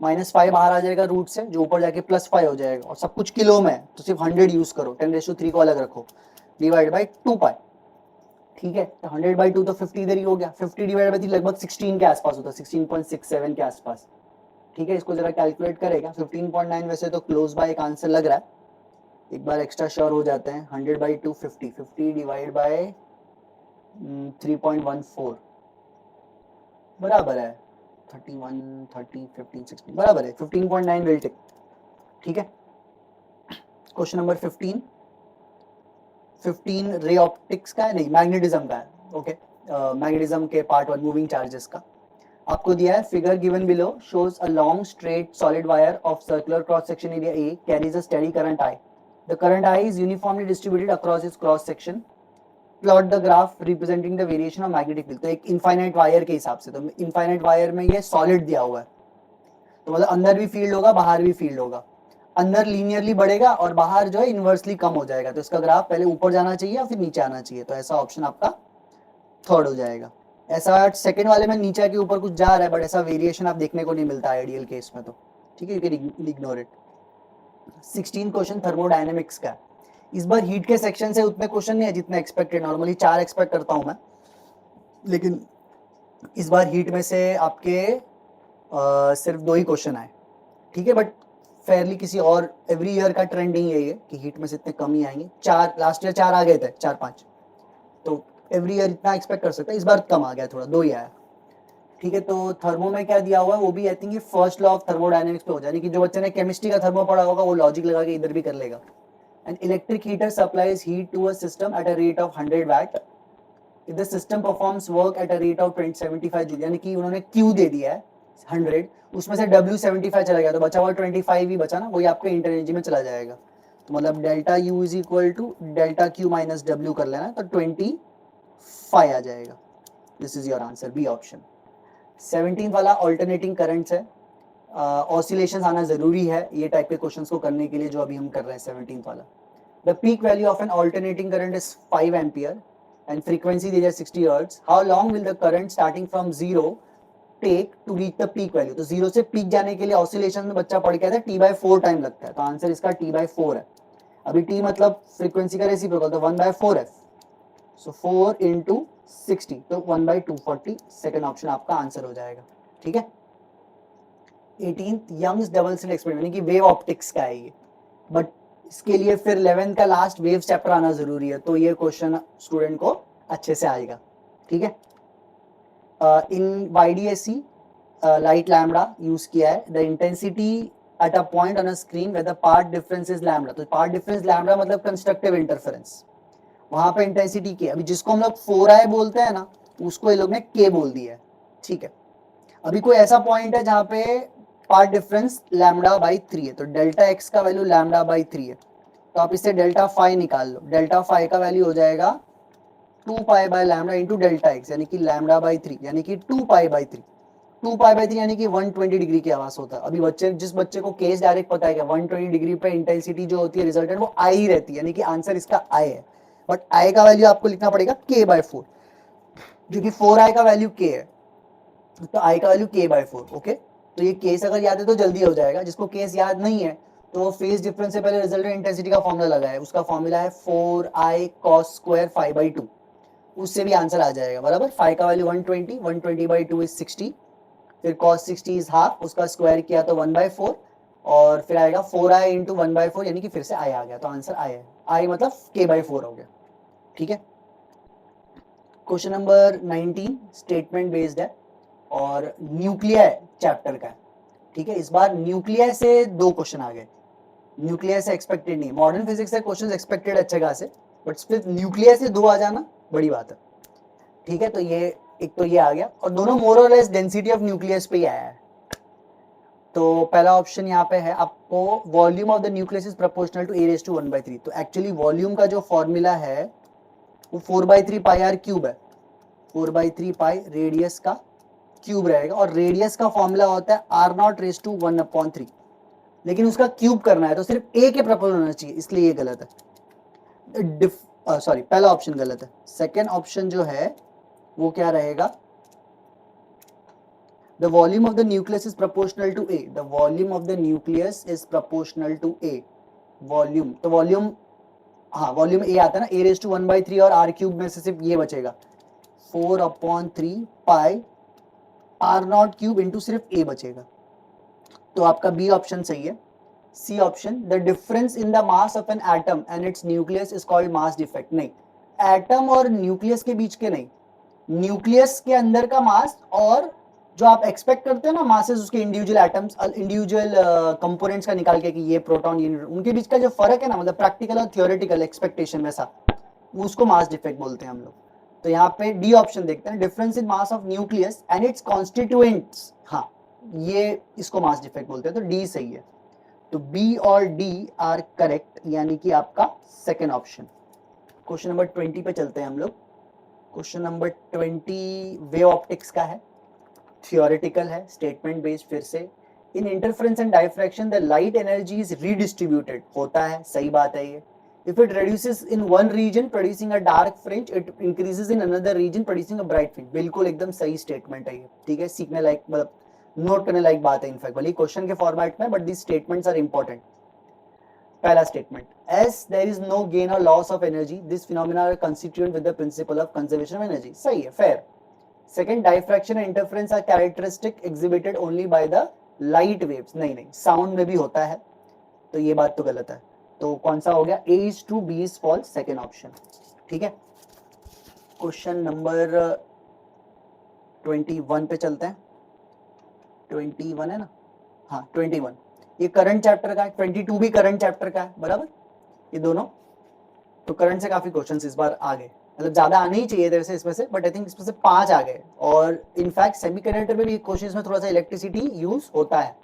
-5 बाहर आ जाएगा रूट से, जो ऊपर जाके +5 हो जाएगा, और सब कुछ किलो में है, तो सिर्फ 100 यूज करो, 10⁻³ को अलग रखो, डिवाइड बाई 2 पाई। ठीक है, तो 100/2 तो 50 इधर ही हो गया, 50 डिवाइड बाई 3 लगभग 16 के आसपास होता है, 16.67 के आसपास। ठीक है, इसको जरा कैलकुलेट करेगा, 15.9 वैसे तो क्लोज बाय एक आंसर लग रहा है, एक बार एक्स्ट्रा श्योर हो जाते हैं। 100/2 50, 50 डिवाइड बाय 3.14 बराबर है 31, 30, 15, 16 बराबर है 15.9 विल टेक। ठीक है, क्वेश्चन नंबर 15 रे ऑप्टिक्स का है, नहीं मैग्नेटिज्म का है। ओके, मैग्नेटिज्म के पार्ट 1 मूविंग चार्जेस का आपको दिया है। Figure given below shows a long straight solid wire of circular cross section area A carries a steady current I. The current I is uniformly distributed across its cross section. Plot the graph representing the variation of magnetic field. तो एक infinite wire के हिसाब से, तो infinite wire में ये solid दिया हुआ है, तो मतलब अंदर भी फील्ड होगा बाहर भी फील्ड होगा, अंदर लीनियरली बढ़ेगा और बाहर जो है इनवर्सली कम हो जाएगा, तो इसका ग्राफ पहले ऊपर जाना चाहिए या फिर नीचे आना चाहिए, तो ऐसा ऑप्शन आपका थर्ड हो जाएगा। ऐसा सेकंड वाले में नीचे के ऊपर कुछ जा रहा है, बट ऐसा वेरिएशन आप देखने को नहीं मिलता आइडियल केस में, तो ठीक है, you can ignore it. 16 question thermodynamics का। इस बार हीट के सेक्शन से उतने क्वेश्चन नहीं है जितने एक्सपेक्टेड, नॉर्मली 4 एक्सपेक्ट करता हूं मैं, लेकिन इस बार हीट में से आपके सिर्फ 2 ही क्वेश्चन आए। ठीक है, बट फेयरली किसी और एवरी ईयर का ट्रेंडिंग यही है कि हीट में से इतने कम ही आएंगे। 4 लास्ट ईयर 4 आ गए थे, 4-5, तो एवरी ईयर इतना एक्सपेक्ट कर सकते हैं, इस बार कम आ गया, थोड़ा 2 ही आया। ठीक है, तो थर्मो में क्या दिया हुआ है वो भी I think first law of thermodynamics पे हो जाए, कि जो बच्चे ने केमिस्ट्री का थर्मो पढ़ा होगा वो लॉजिक लगा के इधर भी कर लेगा। An electric heater supplies heat to a system at a rate of 100 watt if the system performs work at a rate of 75 joule, यानी कि उन्होंने Q दे दिया है 100, उसमें से W 75 चला गया, तो बचा हुआ 25 ही बचा ना, वही आपके इंटर एनर्जी में चला जाएगा, तो मतलब delta U is equal to delta Q minus W कर लेना, तो 25 आ जाएगा। This is your answer, B option. 17 वाला ऑल्टरनेटिंग करंट्स है, ऑसिलेशंस आना जरूरी है ये टाइप के क्वेश्चंस को करने के लिए जो अभी हम कर रहे हैं। 17 वाला, the peak value of an alternating current is 5 ampere and frequency दी जाए 60 hertz. How long will the current starting from 0 take to reach the peak value? तो 0 से पीक जाने के लिए ऑसिलेशन में बच्चा पढ़ के आता है T/4 टाइम लगता है, तो आंसर इसका T/4 है। अभी T मतलब फ्रीक्वेंसी का रेसिप्रोकल, तो 1/4f, सो 4 into 60, तो 1/240, सेकंड ऑप्शन आपका आंसर हो जाएगा। ठीक है, 18th Young's double slit experiment, यानी कि वेव ऑप्टिक्स का है ये, बट इसके लिए फिर 11th का लास्ट वेव चैप्टर आना जरूरी है, तो ये क्वेश्चन स्टूडेंट को अच्छे से आएगा। ठीक है, in YDSC light lambda use किया है, the intensity at a point on a screen where the path difference is lambda, तो पार्ट डिफरेंस लैम्बडा मतलब कंस्ट्रक्टिव इंटरफेरेंस, वहां पे इंटेंसिटी के, अभी जिसको हम लोग 4i बोलते हैं ना, उसको ये लोग ने k बोल दिया है। ठीक है, अभी कोई ऐसा पॉइंट है जहां पे पार्ट डिफरेंस λ/3 है, तो डेल्टा x का वैल्यू λ/3 है, तो आप इससे डेल्टा फाई निकाल लो, डेल्टा फाई का वैल्यू हो जाएगा 2π/λ इंटू डेल्टा x, यानी कि λ/3, यानी कि 2π/3, 2π/3 यानी कि 120 डिग्री की आवाज होता है। अभी जिस बच्चे को केस डायरेक्ट पता है क्या 120 डिग्री पे इंटेंसिटी जो होती है रिजल्टेंट वो आई ही रहती है, यानी कि आंसर इसका आई है, बट आई का वैल्यू आपको लिखना पड़ेगा k/4, क्योंकि 4i का वैल्यू k है, तो i का वैल्यू k/4। ओके, तो ये केस अगर याद है तो जल्दी हो जाएगा, जिसको केस याद नहीं है तो वो फेज डिफरेंस से पहले रिजल्टेंट इंटेंसिटी का फॉर्मूला लगा है, उसका फॉर्मूला है 4i cos स्क्वायर 5/2, उससे भी आंसर आ जाएगा बराबर। 5 का वैल्यू 120, 120/2 इज 60, फिर cos 60 इज हाफ, उसका स्क्वायर किया तो 1/4, और फिर आएगा 4i इंटू 1/4, यानी कि फिर से i आ गया, तो आंसर i है, i मतलब k/4 हो गया। ठीक है, क्वेश्चन नंबर 19 स्टेटमेंट बेस्ड है और न्यूक्लियर चैप्टर का है। ठीक है, इस बार न्यूक्लियर से 2 क्वेश्चन आ गए, न्यूक्लियर से एक्सपेक्टेड नहीं, मॉडर्न फिजिक्स से क्वेश्चंस एक्सपेक्टेड अच्छे खासे, बट सिर्फ न्यूक्लियर से 2 आ जाना बड़ी बात है। ठीक है, तो ये एक तो ये आ गया, और दोनों मोर और लेस डेंसिटी ऑफ न्यूक्लियस पे ही आया है। तो पहला ऑप्शन यहाँ पे है आपको, volume of the nucleus is proportional to a⁻⁴, तो एक्चुअली वॉल्यूम का जो फॉर्मूला है वो 4/3 पाई r क्यूब है, 4/3 पाई रेडियस का क्यूब रहेगा, और रेडियस का फॉर्मूला होता है r0⁻1/3, लेकिन उसका क्यूब करना है तो सिर्फ a के प्रोपोर्शनल होना चाहिए, इसलिए ये गलत है। सॉरी, पहला ऑप्शन गलत है। सेकेंड ऑप्शन जो है वो क्या रहेगा, The volume of the nucleus is proportional to A. The volume of the nucleus is proportional to A. Volume, तो वॉल्यूम, हाँ वॉल्यूम ए आता है ना, a⁻⁴ और r क्यूब में से सिर्फ ये बचेगा 4/3 पाई r0 क्यूब इंटू सिर्फ a बचेगा। तो आपका बी ऑप्शन सही है। C option, the difference in the mass of an atom and its nucleus is called mass defect. नहीं, एटम और न्यूक्लियस के बीच के नहीं, न्यूक्लियस के अंदर का मास और जो आप एक्सपेक्ट करते हो ना मासेस उसके इंडिविजुअल एटम्स, इंडिविजुअल कंपोनेंट्स का निकाल के कि ये प्रोटॉन ये न्यूट्रॉन, उनके बीच का जो फर्क है ना, मतलब प्रैक्टिकल और थियोरेटिकल एक्सपेक्टेशन में सा, उसको मास डिफेक्ट बोलते हैं हम लोग। तो यहाँ पे डी ऑप्शन देखते हैं, difference in mass of nucleus and it's constituents, हाँ ये इसको मास डिफेक्ट बोलते हैं, तो डी सही है। तो बी और डी आर करेक्ट, यानी कि आपका सेकेंड ऑप्शन। क्वेश्चन नंबर 20 पे चलते हैं हम लोग। क्वेश्चन नंबर 20 वेव ऑप्टिक्स का है, थियोरेटिकल है, स्टेटमेंट बेस्ड। फिर से, in interference and diffraction the light energy is redistributed, होता है, सही बात है ये। If it reduces in one region producing a dark fringe, it increases in another region producing a bright fringe, बिल्कुल एकदम सही स्टेटमेंट है ये, ठीक है, सीखने लायक, मतलब नोट करने लायक बात है इनफैक्ट, भले क्वेश्चन के फॉर्मेट में, but this statements are important. पहला statement, as there is no gain or loss of energy, this phenomena are constituent with the principle of conservation of energy, सही है, fair। Second, diffraction and interference are characteristic exhibited only by the light waves, नहीं, sound में भी होता है, तो ये बात तो गलत है। तो कौन सा हो गया, A is true, B is false, second option, ठीक है। क्वेश्चन नंबर 21 पे चलते हैं। 21 है ना, हाँ 21, ये करंट चैप्टर का है, 22 भी करंट चैप्टर का है, बराबर, ये दोनों। तो करंट से काफी क्वेश्चंस इस बार आ गए, मतलब ज्यादा आने ही चाहिए से इसमें से, बट आई थिंक इसमें से 5 आ गए। और इनफैक्ट सेमीकंडक्टर में भी क्वेश्चंस में थोड़ा सा इलेक्ट्रिसिटी यूज होता है,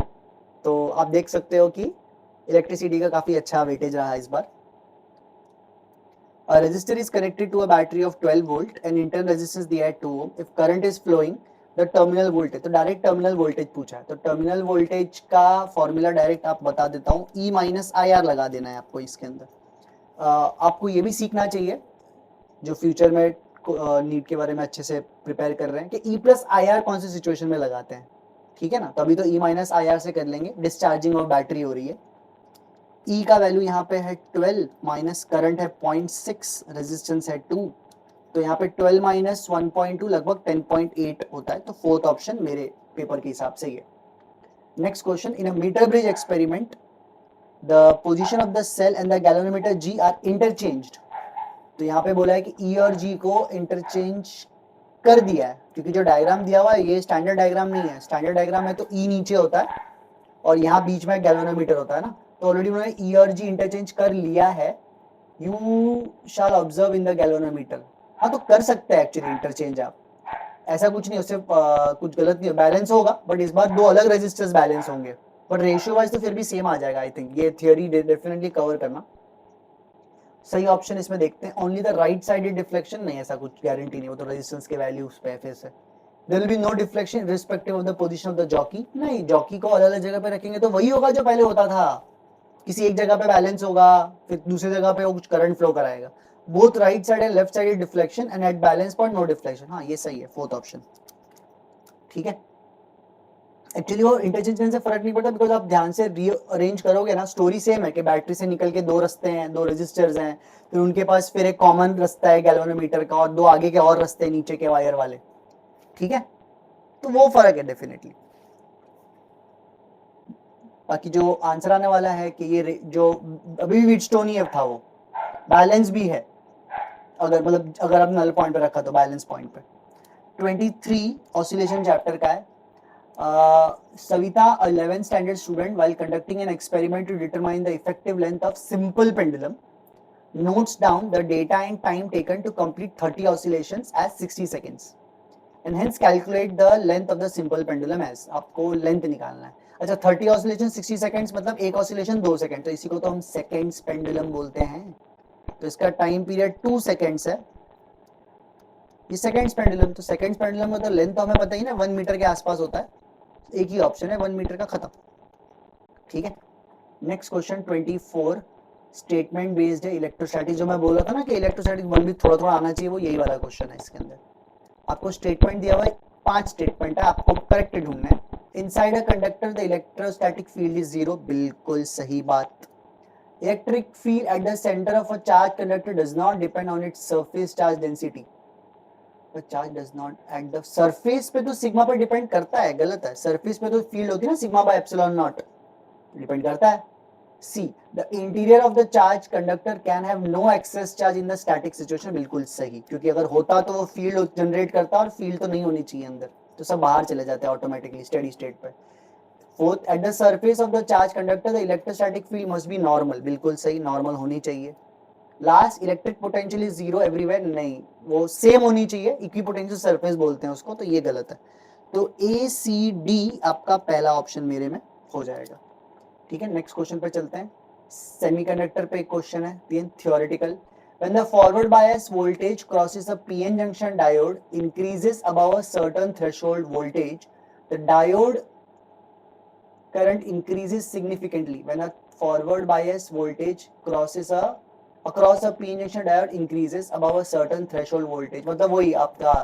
तो आप देख सकते हो कि इलेक्ट्रिसिटी का काफी अच्छा वेटेज रहा इस बार। A resistor is connected to a battery of 12 volt and internal resistance दिया है 2 ohm. If current is flowing, the terminal voltage, तो डायरेक्ट टर्मिनल वोल्टेज पूछा है, तो टर्मिनल वोल्टेज का फॉर्मूला डायरेक्ट आप बता देता हूँ, E माइनस आई आर लगा देना है आपको इसके अंदर। आपको ये भी सीखना चाहिए जो फ्यूचर में नीट के बारे में अच्छे से प्रिपेयर कर रहे हैं कि E प्लस आई आर कौन सी सिचुएशन में लगाते हैं, ठीक है ना। तो अभी तो E माइनस आई आर से कर लेंगे, डिस्चार्जिंग ऑफ बैटरी हो रही है, E का वैल्यू यहाँ पे है 12 माइनस करंट है 0.6, रेजिस्टेंस है 2, तो यहाँ पे 12 माइनस 1.2 लगभग 10.8 होता है, तो फोर्थ ऑप्शन मेरे पेपर के हिसाब से ये। Next question, in a meter bridge experiment the position of the cell and the galvanometer G are interchanged, तो यहाँ पे बोला है कि E और G को इंटरचेंज कर दिया है, क्योंकि जो डायग्राम दिया हुआ है ये स्टैंडर्ड डायग्राम नहीं है, स्टैंडर्ड डायग्राम है तो E नीचे होता है और यहाँ बीच में गैल्वेनोमीटर होता है ना, तो ऑलरेडी उन्होंने E और G इंटरचेंज कर लिया है। You shall observe in the galvanometer, हाँ तो कर सकते हैं एक्चुअली इंटरचेंज आप, ऐसा कुछ नहीं, उससे कुछ गलत नहीं, बैलेंस होगा, बट इस बार दो अलग रेजिस्टर्स बैलेंस होंगे, बट रेशियो वाइज तो फिर भी सेम आ जाएगा। आई थिंक ये थियोरी डेफिनेटली कवर करना। सही ऑप्शन इसमें देखते हैं, only the right sided deflection, नहीं ऐसा कुछ गारंटी नहीं, वो तो रेजिस्टेंस के वैल्यूज पे फिर से। There will be no deflection irrespective of the position of the jockey, नहीं जॉकी को अलग अलग जगह पे रखेंगे तो वही होगा जो पहले होता था, किसी एक जगह पे बैलेंस होगा फिर दूसरी जगह पे वो कुछ करंट फ्लो कराएगा। Both right side and left side deflection and at balance point no deflection, हाँ ये सही है, फोर्थ ऑप्शन, ठीक है। एक्चुअली वो इंटरचेंज करने से फर्क नहीं पड़ता, बिकॉज आप ध्यान से रीअरेंज करोगे ना, स्टोरी सेम है कि बैटरी से निकल के दो रास्ते हैं, दो रजिस्टर्स हैं, फिर उनके पास फिर एक कॉमन रास्ता है गैल्वेनोमीटर का और दो आगे के और रास्ते हैं नीचे के वायर वाले, ठीक है, तो वो फर्क है डेफिनेटली। बाकी जो आंसर आने वाला है कि ये जो अभी भी व्हीटस्टोन ही था वो बैलेंस भी है, अगर मतलब अगर आप नल पॉइंट पे रखा तो बैलेंस पॉइंट पे। 23 ऑसिलेशन चैप्टर का है। Savita, a 11th standard student, while conducting an experiment to determine the effective length of simple pendulum, notes down the data and time taken to complete 30 oscillations as 60 seconds and hence calculate the length of the simple pendulum as, आपको length निकालना है। अच्छा 30 oscillation 60 seconds मतलब एक oscillation 2 second, तो इसी को तो हम सेकंड्स पेंडुलम बोलते हैं, तो इसका टाइम पीरियड 2 सेकंड्स है, ये सेकंड्स पेंडुलम, तो सेकंड्स पेंडुलम में तो लेंथ तो हमें पता ही ना 1 मीटर के आसपास होता है, एक ही ऑप्शन है 1 मीटर का, खत्म, ठीक है। नेक्स्ट क्वेश्चन 24 स्टेटमेंट बेस्ड है, इलेक्ट्रोस्टैटिक, जो मैं बोल रहा था ना कि इलेक्ट्रोस्टैटिक वन भी थोड़ा थोड़ा आना चाहिए, वो यही वाला क्वेश्चन है। इसके अंदर आपको स्टेटमेंट दिया हुआ है 5 स्टेटमेंट है, आपको करेक्ट ढूंढना है। Inside a conductor the electrostatic field is 0, बिल्कुल सही बात। Electric field at the centre of a charge conductor does not depend on its surface charge density. Charge does not at the surface पे तो sigma पे depend करता है, गलत है। सरफेस पे तो फील्ड होती है ना sigma by epsilon naught, depend करता है। See the interior of the charge conductor can have no excess charge in the static situation, बिल्कुल सही, क्योंकि अगर होता तो वो फील्ड जनरेट करता और फील्ड तो नहीं होनी चाहिए अंदर, तो सब बाहर चले जाते हैं ऑटोमेटिकली स्टेडी स्टेट पे। Fourth, at the surface of the charge conductor the electrostatic field must be normal, बिल्कुल सही, नॉर्मल होनी चाहिए। Last, electric potential is 0 everywhere, नहीं, वो सेम होनी चाहिए, इक्विपोटेंशियल सरफेस बोलते हैं उसको, तो ये गलत है। तो ए सी डी आपका पहला ऑप्शन मेरे में हो जाएगा। ठीक है, नेक्स्ट क्वेश्चन पे चलते हैं। सेमीकंडक्टर पे एक क्वेश्चन है, theoretical. When the forward bias voltage crosses a PN junction diode increases above a certain threshold voltage, the diode current increases significantly. When a forward bias voltage across a PN junction diode increases above a certain threshold voltage, मतलब वही आपका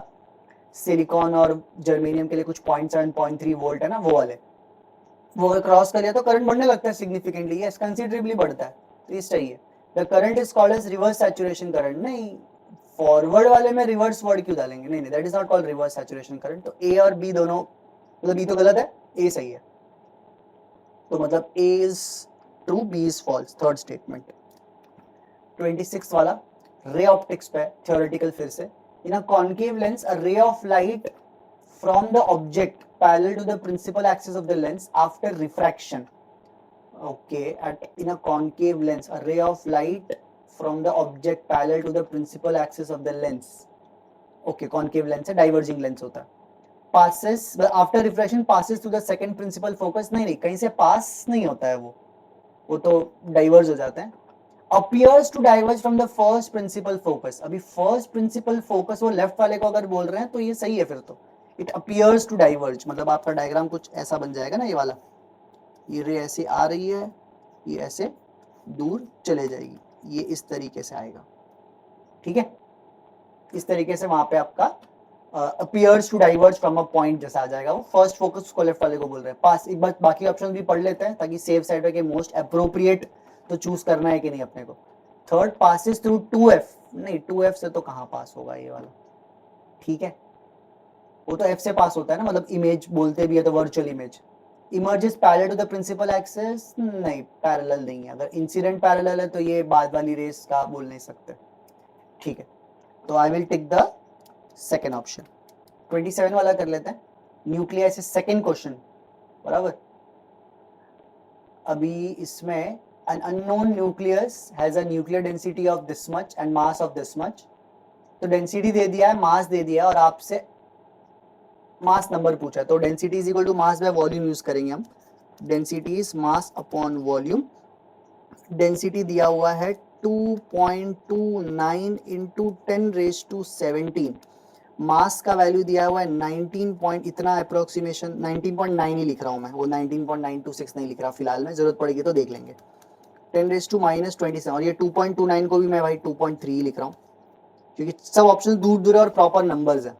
silicon और germanium के लिए कुछ 0.7 0.3 volt है ना, वो वाले, वो क्रॉस कर लिया तो करंट बढ़ने लगता है सिग्निफिकेंटली, यस, कंसिडरेबली बढ़ता है, तो ये सही है। The current is called as reverse saturation current, नहीं, फॉरवर्ड वाले में रिवर्स वर्ड क्यों डालेंगे, नहीं, that is not called reverse saturation current. तो ए और बी दोनों, मतलब बी तो गलत है, ए सही है, तो मतलब A is true, B is false, third statement. 26 वाला रे ऑप्टिक्स पे थ्योरेटिकल फिर से। इन a concave lens a ray of light from the object parallel to the principal axis of the lens after refraction. Okay, in a concave lens, a ray of light from the object parallel to the principal axis of the lens. Okay, concave lens है, diverging lens होता है। Passes after refraction passes to the second principal focus, नहीं, कहीं से pass नहीं होता है वो तो diverge हो जाता है। Appears to diverge from the first principal focus, अभी first principal focus वो left वाले को अगर बोल रहे हैं तो ये सही है फिर तो। It appears to diverge, मतलब आपका डायग्राम कुछ ऐसा बन जाएगा ना, ये वाला, ये रे ऐसे आ रही है, ये ऐसे दूर चले जाएगी, ये इस तरीके से आएगा, ठीक है, इस तरीके से वहां पे आपका appears to diverge from a point जैसा आ जाएगा, वो फर्स्ट फोकस को लेफ्ट वाले को बोल रहे हैं। पास एक बार बाकी ऑप्शन भी पढ़ लेते हैं ताकि सेफ साइड पे के मोस्ट अप्रोप्रिएट तो चूज करना है कि नहीं अपने को। थर्ड, पासिस थ्रू 2f, नहीं 2f से तो कहाँ पास होगा ये वाला, ठीक है, वो तो f से पास होता है ना, मतलब इमेज बोलते भी है तो virtual image. Emerges parallel to the principal axis, नहीं, पैरेलल नहीं है, अगर इंसिडेंट पैरेलल है तो ये बाद वाली रेस का बोल नहीं सकते, ठीक है, तो I will take the second option. 27 वाला कर लेते हैं, न्यूक्लियस से सेकेंड क्वेश्चन, बराबर। अभी इसमें an unknown nucleus has a nuclear density of this much and mass of this much, तो डेंसिटी दे दिया है, मास दे दिया है, और आपसे मास नंबर पूछा है, तो density is equal to mass by volume use करेंगे हम। Density is mass upon volume. Density दिया हुआ है 2.29 इंटू 10⁻17। मास का वैल्यू दिया हुआ है 19 पॉइंट इतना, अप्रोक्सीमेशन 19.9 ही लिख रहा हूं मैं, वो 19.926 नहीं लिख रहा फिलहाल में, जरूरत पड़ेगी तो देख लेंगे। 10⁻27, और ये 2.29 को भी मैं भाई 2.3 लिख रहा हूँ, क्योंकि सब ऑप्शन दूर दूर और प्रॉपर नंबर्स है।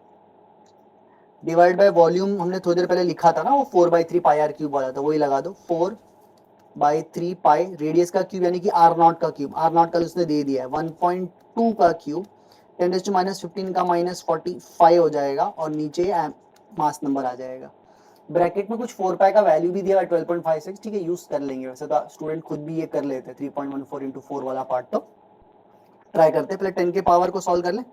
डिवाइड बाय वॉल्यूम हमने थोड़ी देर पहले लिखा था ना, वो 4/3 पाई आर क्यूब वाला था, वही लगा दो, 4/3 पाई रेडियस का क्यूब यानी कि r0 का क्यूब, r0 का उसने दे दिया है 1.2 का क्यूब, 10⁻15 का -45 हो जाएगा, और नीचे मास नंबर आ जाएगा। ब्रैकेट में कुछ 4 पाई का वैल्यू भी दिया है 12.56, ठीक है, यूज कर लेंगे, वैसे तो स्टूडेंट खुद भी ये कर लेते हैं 3.14 इंटू 4 वाला पार्ट, तो ट्राई करते हैं, पहले 10 के पावर को सॉल्व कर लें।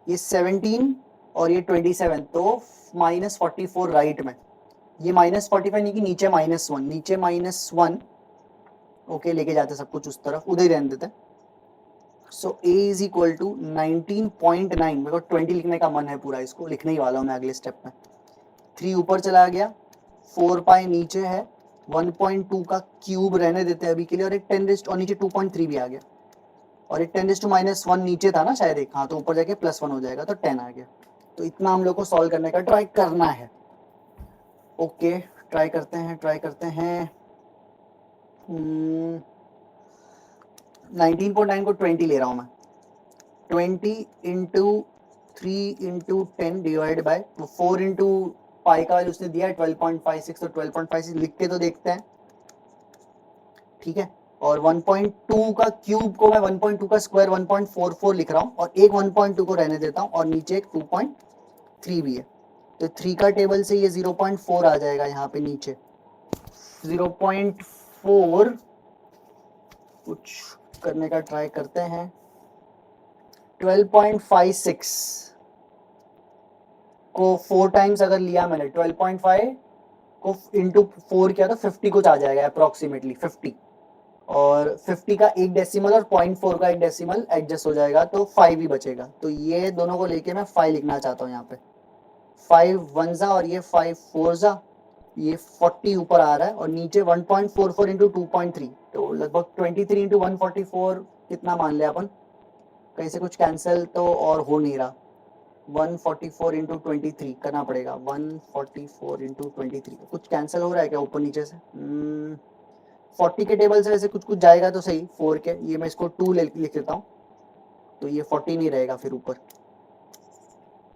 ये 17 और ये 27, तो -44 राइट में, ये -45 नहीं कि नीचे -1, नीचे -1, ओके, लेके जाते सब कुछ उस तरफ, उधर ही रहने देते। सो a इज इक्वल टू 19.9, मेरे को 20 लिखने का मन है पूरा, इसको लिखने ही वाला हूँ मैं अगले स्टेप में। 3 ऊपर चला गया, 4 पाई नीचे है, 1.2 का क्यूब रहने देते हैं अभी के लिए, और एक 10 और नीचे 2.3 भी आ गया, और एक 10⁻1 नीचे था ना शायद एक, हाँ, तो ऊपर जाके +1 हो जाएगा, तो 10 आ गया। तो इतना हम लोग को सॉल्व करने का ट्राई करना है, ओके, ट्राई करते हैं 19.9 को 20 ले रहा हूं मैं, 20 into 3 into 10 divide by 4 into pi का वैल्यू उसने दिया है 12.56, तो 12.56 लिख के तो देखते हैं, ठीक है। और 1.2 का क्यूब को मैं 1.2 का स्क्वायर 1.44 लिख रहा हूँ और एक 1.2 को रहने देता हूँ और नीचे एक 2.3 भी है, तो 3 का टेबल से ये 0.4 आ जाएगा यहाँ पे नीचे 0.4 कुछ करने का ट्राई करते हैं 12.56 को 4 टाइम्स अगर लिया मैंने 12.5 को इंटू 4 किया तो 50 कुछ आ जाएगा अप्रोक्सीमेटली 50 और 50 का एक डेसिमल और 0.4 का एक डेसिमल एडजस्ट हो जाएगा तो 5 ही बचेगा, तो ये दोनों को लेके मैं 5 लिखना चाहता हूँ यहाँ पे 5 वन जा और ये 5 फोर जा, ये 40 ऊपर आ रहा है और नीचे 1.44 इंटू 2.3 तो लगभग 23 इंटू 144 कितना मान लिया अपन, कहीं से कुछ कैंसिल तो और हो नहीं रहा 144 इंटू 23 करना पड़ेगा 144 इंटू 23 कुछ कैंसिल हो रहा है क्या ऊपर नीचे से 40 के टेबल से वैसे कुछ कुछ जाएगा तो सही 4 के, ये मैं इसको 2 लिख लेता हूँ तो ये 40 नहीं रहेगा फिर ऊपर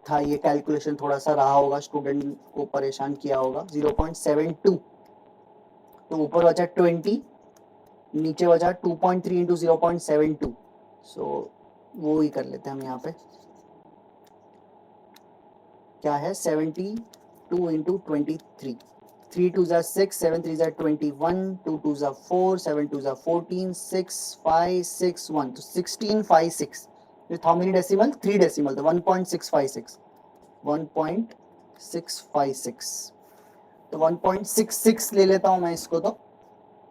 था, ये कैलकुलेशन थोड़ा सा रहा होगा स्टूडेंट को परेशान किया होगा 0.72 तो ऊपर बचा 20 नीचे बचा 2.3 इंटू 0.72 सो वो ही कर लेते हैं हम यहाँ पे क्या है 72 इंटू 23 3 2 जा 6 7 3 जा 21 2 2 जा 4 7 2 जा 14 6 5 6 1 तो 16 5 6 with how many decimal 3 decimal तो 1.656 1.656 तो 1.66 ले लेता हूँ मैं इसको, तो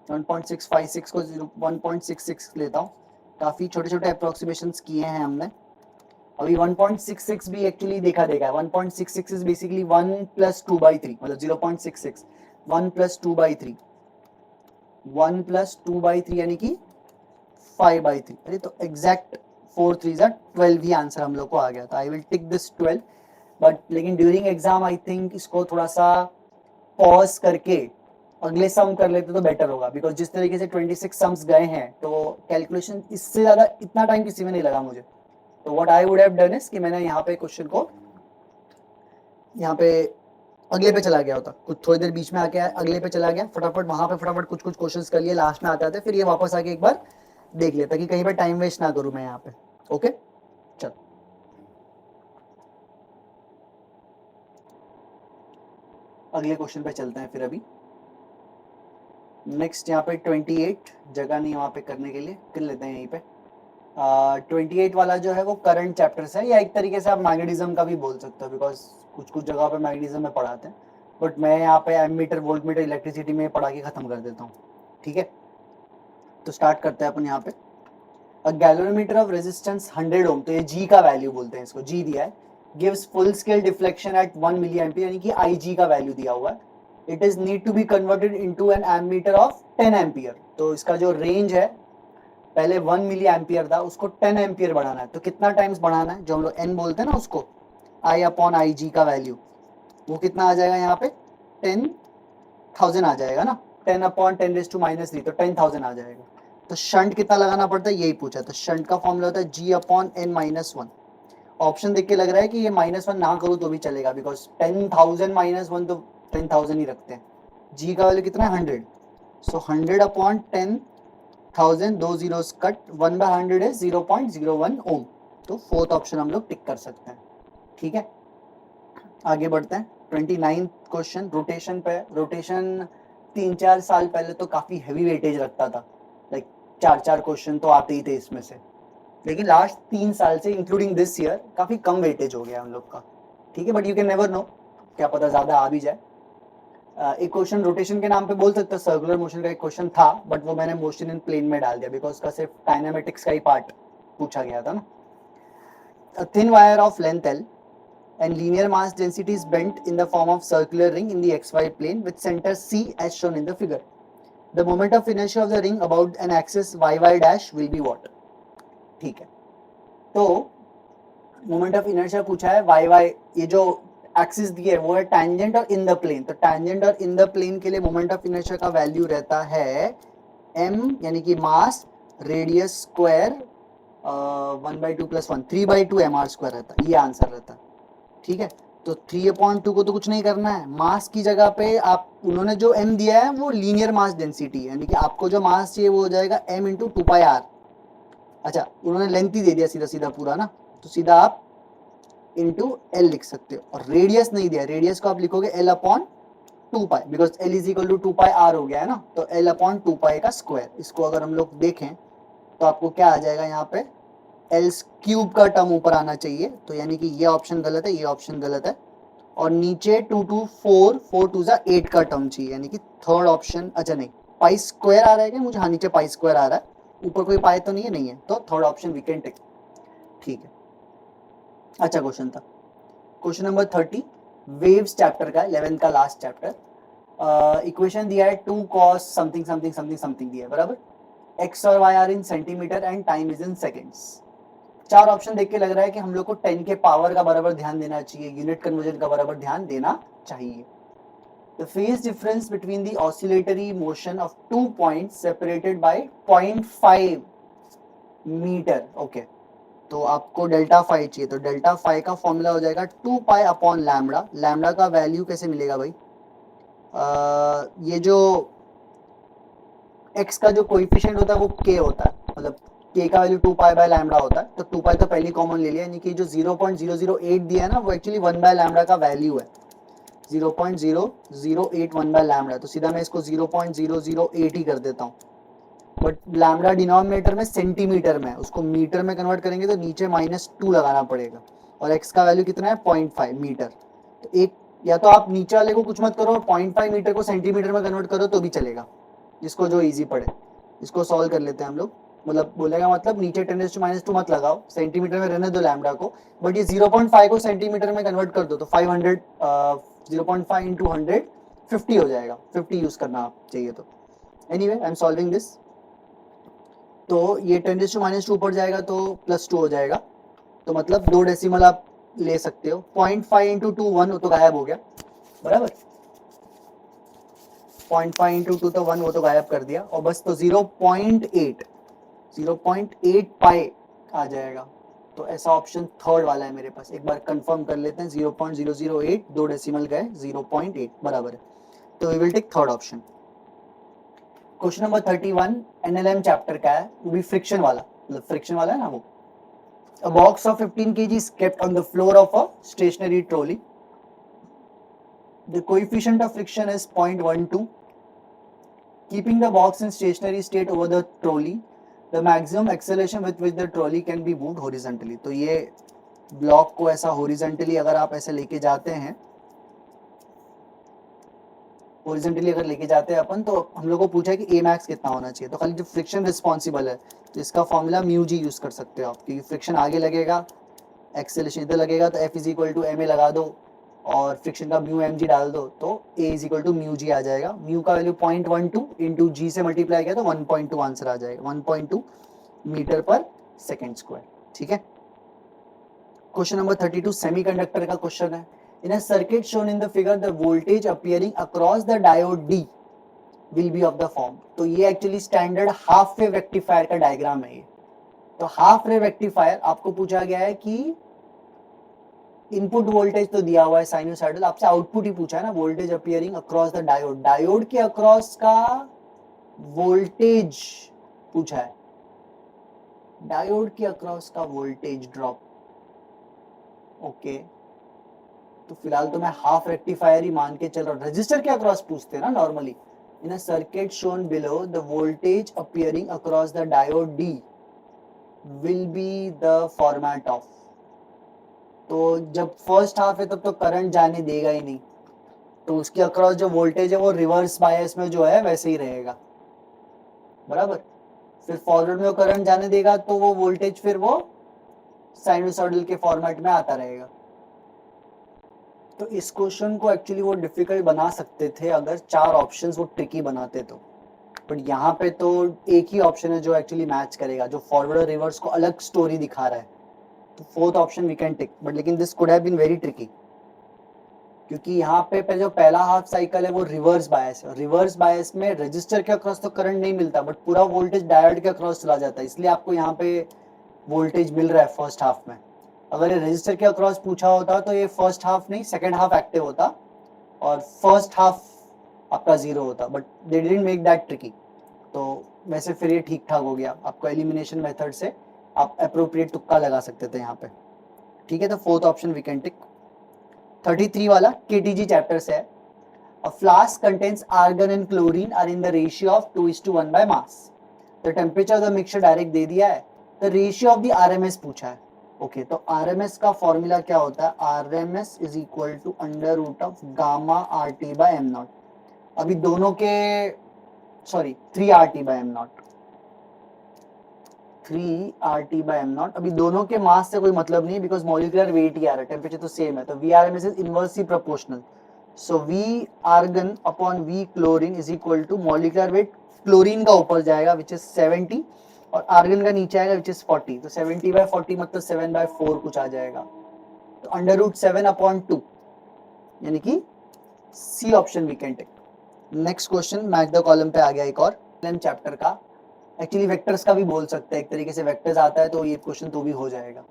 1.656 को 1.66 लेता हूँ, काफी छोटे छोटे अप्रोक्सीमेशंस किए हैं हमने अभी 1.66 भी एक्चुअली देखा है 1.66 इज बेसिकली 1 प्लस 2/3 मतलब 0.66 1 प्लस 2/3 1 प्लस 2/3 यानी कि 5/3 अरे तो एग्जैक्ट 4 3 12 ही आंसर हम लोग को आ गया था। I will tick this 12 but लेकिन ड्यूरिंग एग्जाम आई थिंक इसको थोड़ा सा पॉज करके अगले सम कर लेते तो बेटर होगा बिकॉज जिस तरीके से 26 सम्स गए हैं तो कैलकुलेशन इससे ज्यादा इतना टाइम किसी में नहीं लगा मुझे, तो what I would have done is कि मैंने यहाँ पे क्वेश्चन को यहाँ पे अगले पे चला गया होता, कुछ थोड़ी देर बीच में आके अगले पे चला गया फटाफट वहां पे फटाफट कुछ कुछ क्वेश्चंस कर लिए लास्ट में आते आते फिर ये वापस आके एक बार देख लेता कि कहीं पे टाइम वेस्ट ना करूं मैं यहाँ पे। ओके चल अगले क्वेश्चन पे चलते हैं फिर अभी नेक्स्ट यहाँ पे 28 जगह नहीं वहाँ पे करने के लिए कर लेते हैं यहीं पे 28 वाला जो है वो करंट चैप्टर्स है या एक तरीके से आप मैग्नेटिज्म का भी बोल सकते हो बिकॉज कुछ कुछ जगह पे मैग्नेटिज्म में पढ़ाते हैं बट मैं यहाँ पे एमीटर वोल्टमीटर इलेक्ट्रिसिटी में पढ़ा के खत्म कर देता हूँ, ठीक है। तो स्टार्ट करते हैं अपन यहाँ पे अ गैल्वेनोमीटर ऑफ रेजिस्टेंस 100 ओम, तो ये जी का वैल्यू बोलते हैं इसको, जी दिया है, gives full scale deflection at 1 milli ampere यानी कि आई जी का वैल्यू दिया हुआ है, it is need to be converted into an ammeter of 10 ampere, तो इसका जो रेंज है पहले 1 मिली एम्पियर था उसको 10 एम्पियर बढ़ाना है, तो कितना टाइम्स बढ़ाना है जो हम लोग एन बोलते हैं ना उसको आई अपॉन आई जी का वैल्यू वो कितना आ जाएगा यहाँ पे 10,000 आ जाएगा ना 10 अपॉन 10⁻³ तो 10,000 आ जाएगा। तो शंट कितना लगाना पड़ता है यही पूछा, तो शंट का फॉर्मूला होता है जी अपॉन n-1। ऑप्शन देख के लग रहा है कि ये -1 ना करूँ तो भी चलेगा बिकॉज 10,000 -1 तो 10,000 ही रखते हैं, जी का वैल्यू कितना है 100 सो 100 अपॉन 10,000 दो जीरोस कट 1/100 इज 0.01 ओम, तो फोर्थ ऑप्शन हम लोग टिक कर सकते हैं, ठीक है। आगे बढ़ते हैं 29 क्वेश्चन रोटेशन पे, रोटेशन 3-4 साल पहले तो काफी हैवी वेटेज रखता था, लाइक 4-4 क्वेश्चन तो आते ही थे इसमें से, लेकिन लास्ट 3 साल से इंक्लूडिंग दिस ईयर काफी कम वेटेज हो गया हम लोग का, ठीक है, but you can never know, क्या पता ज्यादा आ भी जाए। एक क्वेश्चन रोटेशन के नाम पे बोल सकते हो, सर्कुलर मोशन का एक क्वेश्चन था बट वो मैंने मोशन इन प्लेन में डाल दिया बिकॉज उसका सिर्फ डायनामेटिक्स का ही पार्ट पूछा गया था ना। A thin wire of length L and linear mass density is bent in the form of circular ring in the xy plane with center C as shown in the figure. The moment of inertia of the ring about an axis yy dash will be what? ठीक है, तो moment of inertia पूछा है yy, ये जो axis दिए है वो है टैंजेंट और इन द प्लेन, तो टैंजेंट और इन द प्लेन के लिए मोमेंट ऑफ इनर्शिया का वैल्यू रहता है m यानी कि मास रेडियस स्क्वायर 1/2 + 1 3/2 mr² रहता, ये आंसर रहता। ठीक है, तो 3/2 को तो कुछ नहीं करना है, मास की जगह पे आप उन्होंने जो m दिया है वो लीनियर मास डेंसिटी है, यानी कि आपको जो मास चाहिए वो हो जाएगा m × 2πr। अच्छा, उन्होंने लेंथ ही दे दिया सीधा सीधा पूरा ना, तो सीधा आप इंटू एल लिख सकते हो, और रेडियस नहीं दिया, रेडियस को आप लिखोगे L/2π, बिकॉज L = 2πr हो गया है ना, तो L/2π का स्क्वायर। इसको अगर हम लोग देखें तो आपको क्या आ जाएगा, यहाँ पे L³ का टर्म ऊपर आना चाहिए, तो यानी कि ये ऑप्शन गलत है, ये ऑप्शन गलत है, और नीचे 2 2 4 4 2 8 का टर्म चाहिए, यानी कि थर्ड ऑप्शन। अच्छा नहीं, π² आ रहा है क्या मुझे, हाँ नीचे π² आ रहा है, ऊपर कोई पाई तो नहीं है, नहीं है, तो third option we can take. ठीक है, अच्छा क्वेश्चन था। क्वेश्चन नंबर 30 वेव्स चैप्टर का, 11th का लास्ट चैप्टर। इक्वेशन दिया है 2 cos something something something something दिया है, बराबर। x और y are in centimeter and time is in seconds. चार ऑप्शन देख के लग रहा है कि हम लोग को 10 के पावर का बराबर ध्यान देना चाहिए, यूनिट कन्वर्जन का बराबर ध्यान देना चाहिए। The phase difference between the oscillatory motion of 2 points separated by 0.5 मीटर। ओके, तो आपको डेल्टा फाई चाहिए, तो डेल्टा फाई का फॉर्मूला हो जाएगा 2π/λ। लैम्डा का वैल्यू कैसे मिलेगा भाई, ये जो x का जो कोएफिशिएंट होता है वो k होता है, मतलब k का वैल्यू 2π/λ होता है, तो 2π तो पहले कॉमन ले लिया, यानी कि जो 0.008 दिया है ना वो एक्चुअली 1/λ का वैल्यू है, 0.008 1/λ, तो सीधा मैं इसको 0.008 ही कर देता हूँ। बट लैम्डा डिनोमिनेटर में सेंटीमीटर में, उसको मीटर में कन्वर्ट करेंगे तो नीचे -2 लगाना पड़ेगा, और x का वैल्यू कितना है 0.5 मीटर। तो एक, या तो आप नीचे वाले को कुछ मत करो, 0.5 मीटर को सेंटीमीटर में कन्वर्ट करो तो भी चलेगा, जिसको जो इजी पड़े। इसको सॉल्व कर लेते हैं हम लोग, मतलब बोलेगा मतलब नीचे 10⁻² मत लगाओ, सेंटीमीटर में रहने दो लैम्डा को, बट ये 0.5 को सेंटीमीटर में कन्वर्ट कर दो तो 500 0.5 × 100 50 हो जाएगा, 50 यूज करना चाहिए। तो anyway I am solving this, तो ये 10⁻² ऊपर जाएगा तो +2 हो जाएगा, तो मतलब 2 डेसिमल आप ले सकते हो। 0.5 × 2 1 तो गायब हो गया, बराबर। 0.5 × 2 तो 1, वो तो गायब कर दिया, और बस तो 0.8 पाई आ जाएगा। तो ऐसा ऑप्शन थर्ड वाला है मेरे पास, एक बार कंफर्म कर लेते हैं। 0.008, 2 डेसिमल गए, 0.8 बराबर है, तो we will take third option. Question number 31 NLM chapter का है, वो भी फ्रिक्शन वाला, मतलब फ्रिक्शन वाला है ना वो। A box of 15 kg is kept on the floor of a stationary trolley. The coefficient of friction is 0.12. Keeping the box in stationary state over the trolley, the maximum acceleration with which the trolley can be moved horizontally. तो ये block को ऐसा horizontally अगर आप ऐसे लेके जाते हैं, हॉरिजॉन्टली अगर लेके जाते हैं अपन, तो हम लोग को पूछा है कि ए मैक्स कितना होना चाहिए, तो खाली जो फ्रिक्शन रिस्पॉन्सिबल है तो इसका फॉर्मूला म्यू जी यूज कर सकते हो आप, क्योंकि फ्रिक्शन आगे लगेगा, एक्सेलरेशन इधर लगेगा, तो F = ma लगा दो और फ्रिक्शन का म्यू mg डाल दो, तो A = म्यू जी आ जाएगा। म्यू का वैल्यू 0.12 इंटू जी से मल्टीप्लाई किया तो 1.2 आंसर आ जाएगा, 1.2 मीटर पर सेकेंड स्क्वायर। ठीक है, क्वेश्चन नंबर 32 सेमीकंडक्टर का क्वेश्चन है। In a circuit shown in the figure the voltage appearing across the diode D will be of the form. तो ये actually standard half wave rectifier का diagram है ये। तो हाफ वेव रेक्टिफायर आपको पूछा गया है कि इनपुट वोल्टेज तो दिया हुआ है साइनोसाइडल, आपसे आउटपुट ही पूछा है ना, voltage appearing across the diode, diode के अक्रॉस का वोल्टेज पूछा है, डायोड के अक्रॉस का वोल्टेज ड्रॉप। ओके, तो फिलहाल तो मैं हाफ रेक्टिफायर ही मान के चल रहा हूं, रजिस्टर के अक्रॉस पूछते हैं ना normally. In a circuit shown below the voltage appearing across the diode D will be the format of. तो जब फर्स्ट हाफ है तब तो करंट जाने देगा ही नहीं, तो उसके अक्रॉस जो वोल्टेज है वो रिवर्स बायस में जो है वैसे ही रहेगा, बराबर। फिर फॉरवर्ड में वो करंट जाने देगा तो वो वोल्टेज फिर वो साइनोसॉइडल के फॉर्मेट में आता रहेगा। तो इस क्वेश्चन को एक्चुअली वो डिफिकल्ट बना सकते थे अगर चार ऑप्शंस वो ट्रिकी बनाते तो, बट यहाँ पे तो एक ही ऑप्शन है जो एक्चुअली मैच करेगा, जो फॉरवर्ड और रिवर्स को अलग स्टोरी दिखा रहा है, तो fourth option we can tick. But लेकिन this could have been very tricky, क्योंकि यहाँ पे जो पहला हाफ साइकिल है वो रिवर्स बायस है, रिवर्स बायस में रजिस्टर के अक्रॉस तो करंट नहीं मिलता, बट पूरा वोल्टेज डायोड के अक्रॉस चला जाता है, इसलिए आपको यहाँ पे वोल्टेज मिल रहा है फर्स्ट हाफ में। अगर ये रजिस्टर के अक्रॉस पूछा होता तो ये फर्स्ट हाफ नहीं सेकेंड हाफ एक्टिव होता और फर्स्ट हाफ आपका 0 होता, but they didn't make that tricky. तो वैसे फिर ये ठीक ठाक हो गया, आपको एलिमिनेशन मेथड से आप अप्रोप्रिएट तुक्का लगा सकते थे यहाँ पे। ठीक है, तो फोर्थ ऑप्शन वी कैन टिक। 33 वाला केटीजी चैप्टर से है। A flask contains argon and chlorine are in the ratio of 2:1 by mass. The temperature of the mixture direct दे दिया है, the ratio of the RMS पूछा है। ओके, तो RMS का फॉर्मूला क्या होता है? RMS is equal to under root of gamma RT by M naught। अभी दोनों के 3RT by M naught, 3RT by M naught। अभी दोनों के मास से कोई मतलब नहीं है बिकॉज मॉलिक्यूलर वेट ही आ रहा है, टेम्परेचर तो सेम है, तो VRMS is inversely proportional. So V argon upon V chlorine is equal to molecular weight, chlorine का ऊपर जाएगा which is 70 और आर्गन का नीचे आएगा which is 40, तो 70/40 मतलब 7/4 कुछ आ जाएगा, तो अंडर रूट 7 अपॉन 2 यानी कि C option we can take. Next question match the column पे आ गया एक और चैप्टर का, एक्चुअली वेक्टर्स का भी बोल सकते हैं, एक तरीके से वेक्टर्स आता है तो ये क्वेश्चन तो भी हो जाएगा।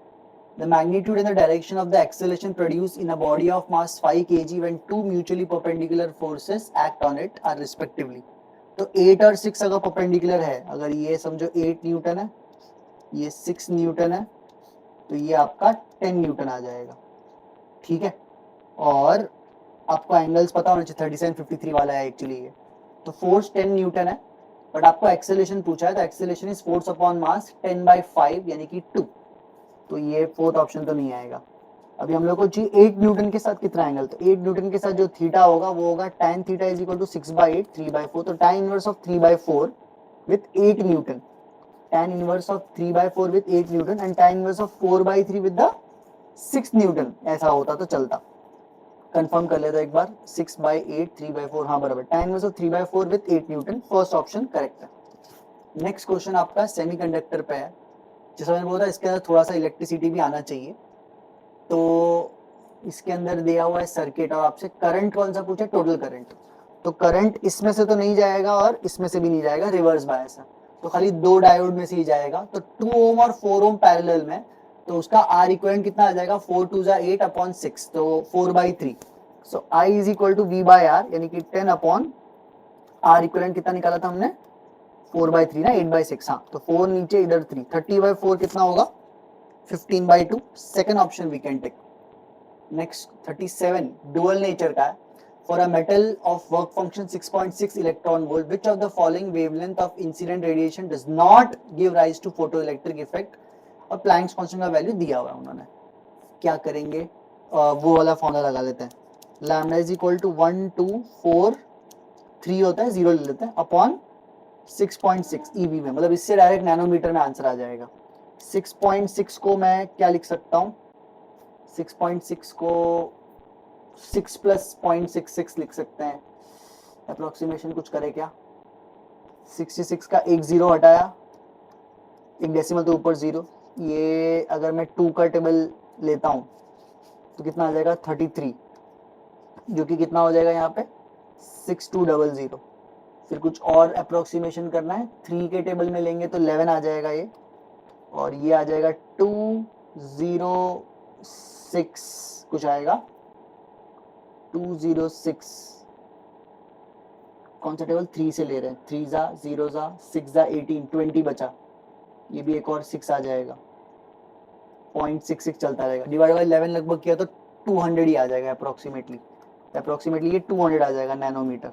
The magnitude and the direction of the acceleration produced in a body of mass 5 kg when two mutually perpendicular forces act on it are respectively। तो 8 और 6 अगर perpendicular है, अगर ये समझो 8 न्यूटन है, ये 6 न्यूटन है, तो ये आपका 10 न्यूटन आ जाएगा। ठीक है, और आपको एंगल्स पता होना चाहिए, 37-53 वाला है एक्चुअली ये। तो फोर्स 10 न्यूटन है, बट आपको एक्सेलरेशन पूछा है, तो acceleration is force upon mass 10/5 यानी कि 2, तो ये फोर्थ ऑप्शन तो नहीं आएगा। अभी हम लोग को चाहिए 8 न्यूटन के साथ कितना एंगल, तो 8 न्यूटन के साथ जो थीटा होगा वो होगा tan theta is equal to 6/8 3/4, तो tan inverse of 3/4 with 8 newton, tan inverse of 3/4 with 8 newton and tan inverse of 4/3 with the 6 newton, ऐसा होता तो चलता। कंफर्म कर लेता एक बार, 6/8 3/4, हाँ बराबर, tan inverse of 3/4 with 8 Newton, first option correct है। नेक्स्ट क्वेश्चन आपका सेमीकंडक्टर पे है, जैसा मैंने बोला इसके अंदर थोड़ा सा इलेक्ट्रिसिटी भी आना चाहिए, तो इसके अंदर दिया हुआ है सर्किट और आपसे करंट कौन सा पूछा, टोटल करंट। तो करंट इसमें से तो नहीं जाएगा और इसमें से भी नहीं जाएगा, रिवर्स बायस है, तो खाली 2 डायोड में से ही जाएगा। तो 2 ओम और 4 ओम पैरेलल में, तो उसका आर इक्विवेलेंट कितना आ जाएगा, 4 2 8 अपॉन 6, तो 4/3। So I is equal to V by R यानी कि 10 अपॉन आर इक्विवेलेंट कितना निकाला था हमने, 4/3 ना, 8/6, हाँ, तो 4 नीचे इधर 3, 30/4 कितना होगा, 15/2, second option we can take. Next 37 dual nature का है। For a metal of work function 6.6 electron volt which of the following wavelength of incident radiation does not give rise to photoelectric effect, और Planck's constant का value दिया हुआ है उन्होंने। क्या करेंगे, वो वाला फॉर्मूला लगा लेते हैं, लैम्डा इज इक्वल टू 1 2 4 3 होता है, 0 ले लेते हैं, अपॉन 6.6 EV में, मतलब इससे डायरेक्ट नैनोमीटर में आंसर आ जाएगा। 6.6 को मैं क्या लिख सकता हूँ, 6.6 को 6 + 0.66 लिख सकते हैं, अप्रोक्सीमेशन कुछ करे क्या, 66 का एक 0 हटाया, एक डेसिमल तो ऊपर 0, ये अगर मैं 2 का टेबल लेता हूँ तो कितना आ जाएगा 33, जो कि कितना हो जाएगा यहाँ पे 6200। फिर कुछ और अप्रोक्सीमेशन करना है, 3 के टेबल में लेंगे तो 11 आ जाएगा ये, और ये आ जाएगा 206 कुछ आएगा, 206, कौन सा टेबल, 3 से ले रहे हैं, 3 जा 0 जा 6 जा 18, 20 बचा, ये भी एक और 6 आ जाएगा, 0.66 चलता रहेगा, डिवाइड बाय 11 लगभग किया तो 200 ही आ जाएगा अप्रोक्सीमेटली ये 200 आ जाएगा नैनोमीटर।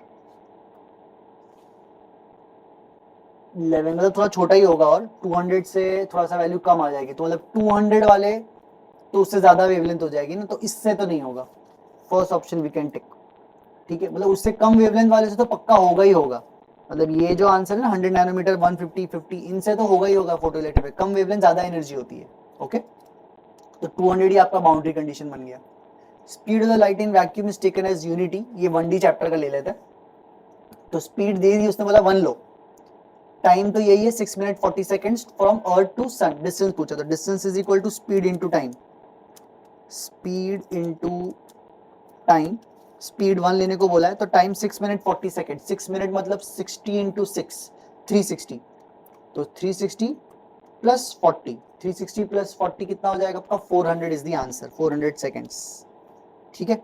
11 मतलब थोड़ा छोटा ही होगा और 200 से थोड़ा सा वैल्यू कम आ जाएगी, तो मतलब 200 वाले तो उससे ज्यादा वेवलेंथ हो जाएगी ना, तो इससे तो नहीं होगा, फर्स्ट ऑप्शन वी कैन टिक। ठीक है, मतलब उससे कम वेवलेंथ वाले से तो पक्का होगा ही होगा, मतलब ये जो आंसर है ना 100 नैनोमीटर 150 50 इनसे तो होगा ही होगा, फोटोइलेक्ट्रिक पे कम वेवलेंथ ज्यादा एनर्जी होती है। ओके, तो 200 ही आपका बाउंड्री कंडीशन बन गया। Speed of the light in vacuum is taken as unity, ये 1D चैप्टर का ले लेते हैं, तो स्पीड दे दी उसने, बोला 1 लो, टाइम तो यही है 6 minute 40 seconds from earth to sun, distance पूछा, तो distance is equal to speed into time, speed into time, speed 1 लेने को बोला है, तो टाइम 6 मिनट 40 सेकेंड, 6 मिनट मतलब 60 × 6 360, तो 360 + 40 360 प्लस 40 कितना हो जाएगा आपका 400 इज द आंसर, 400 सेकेंड्स। ठीक है,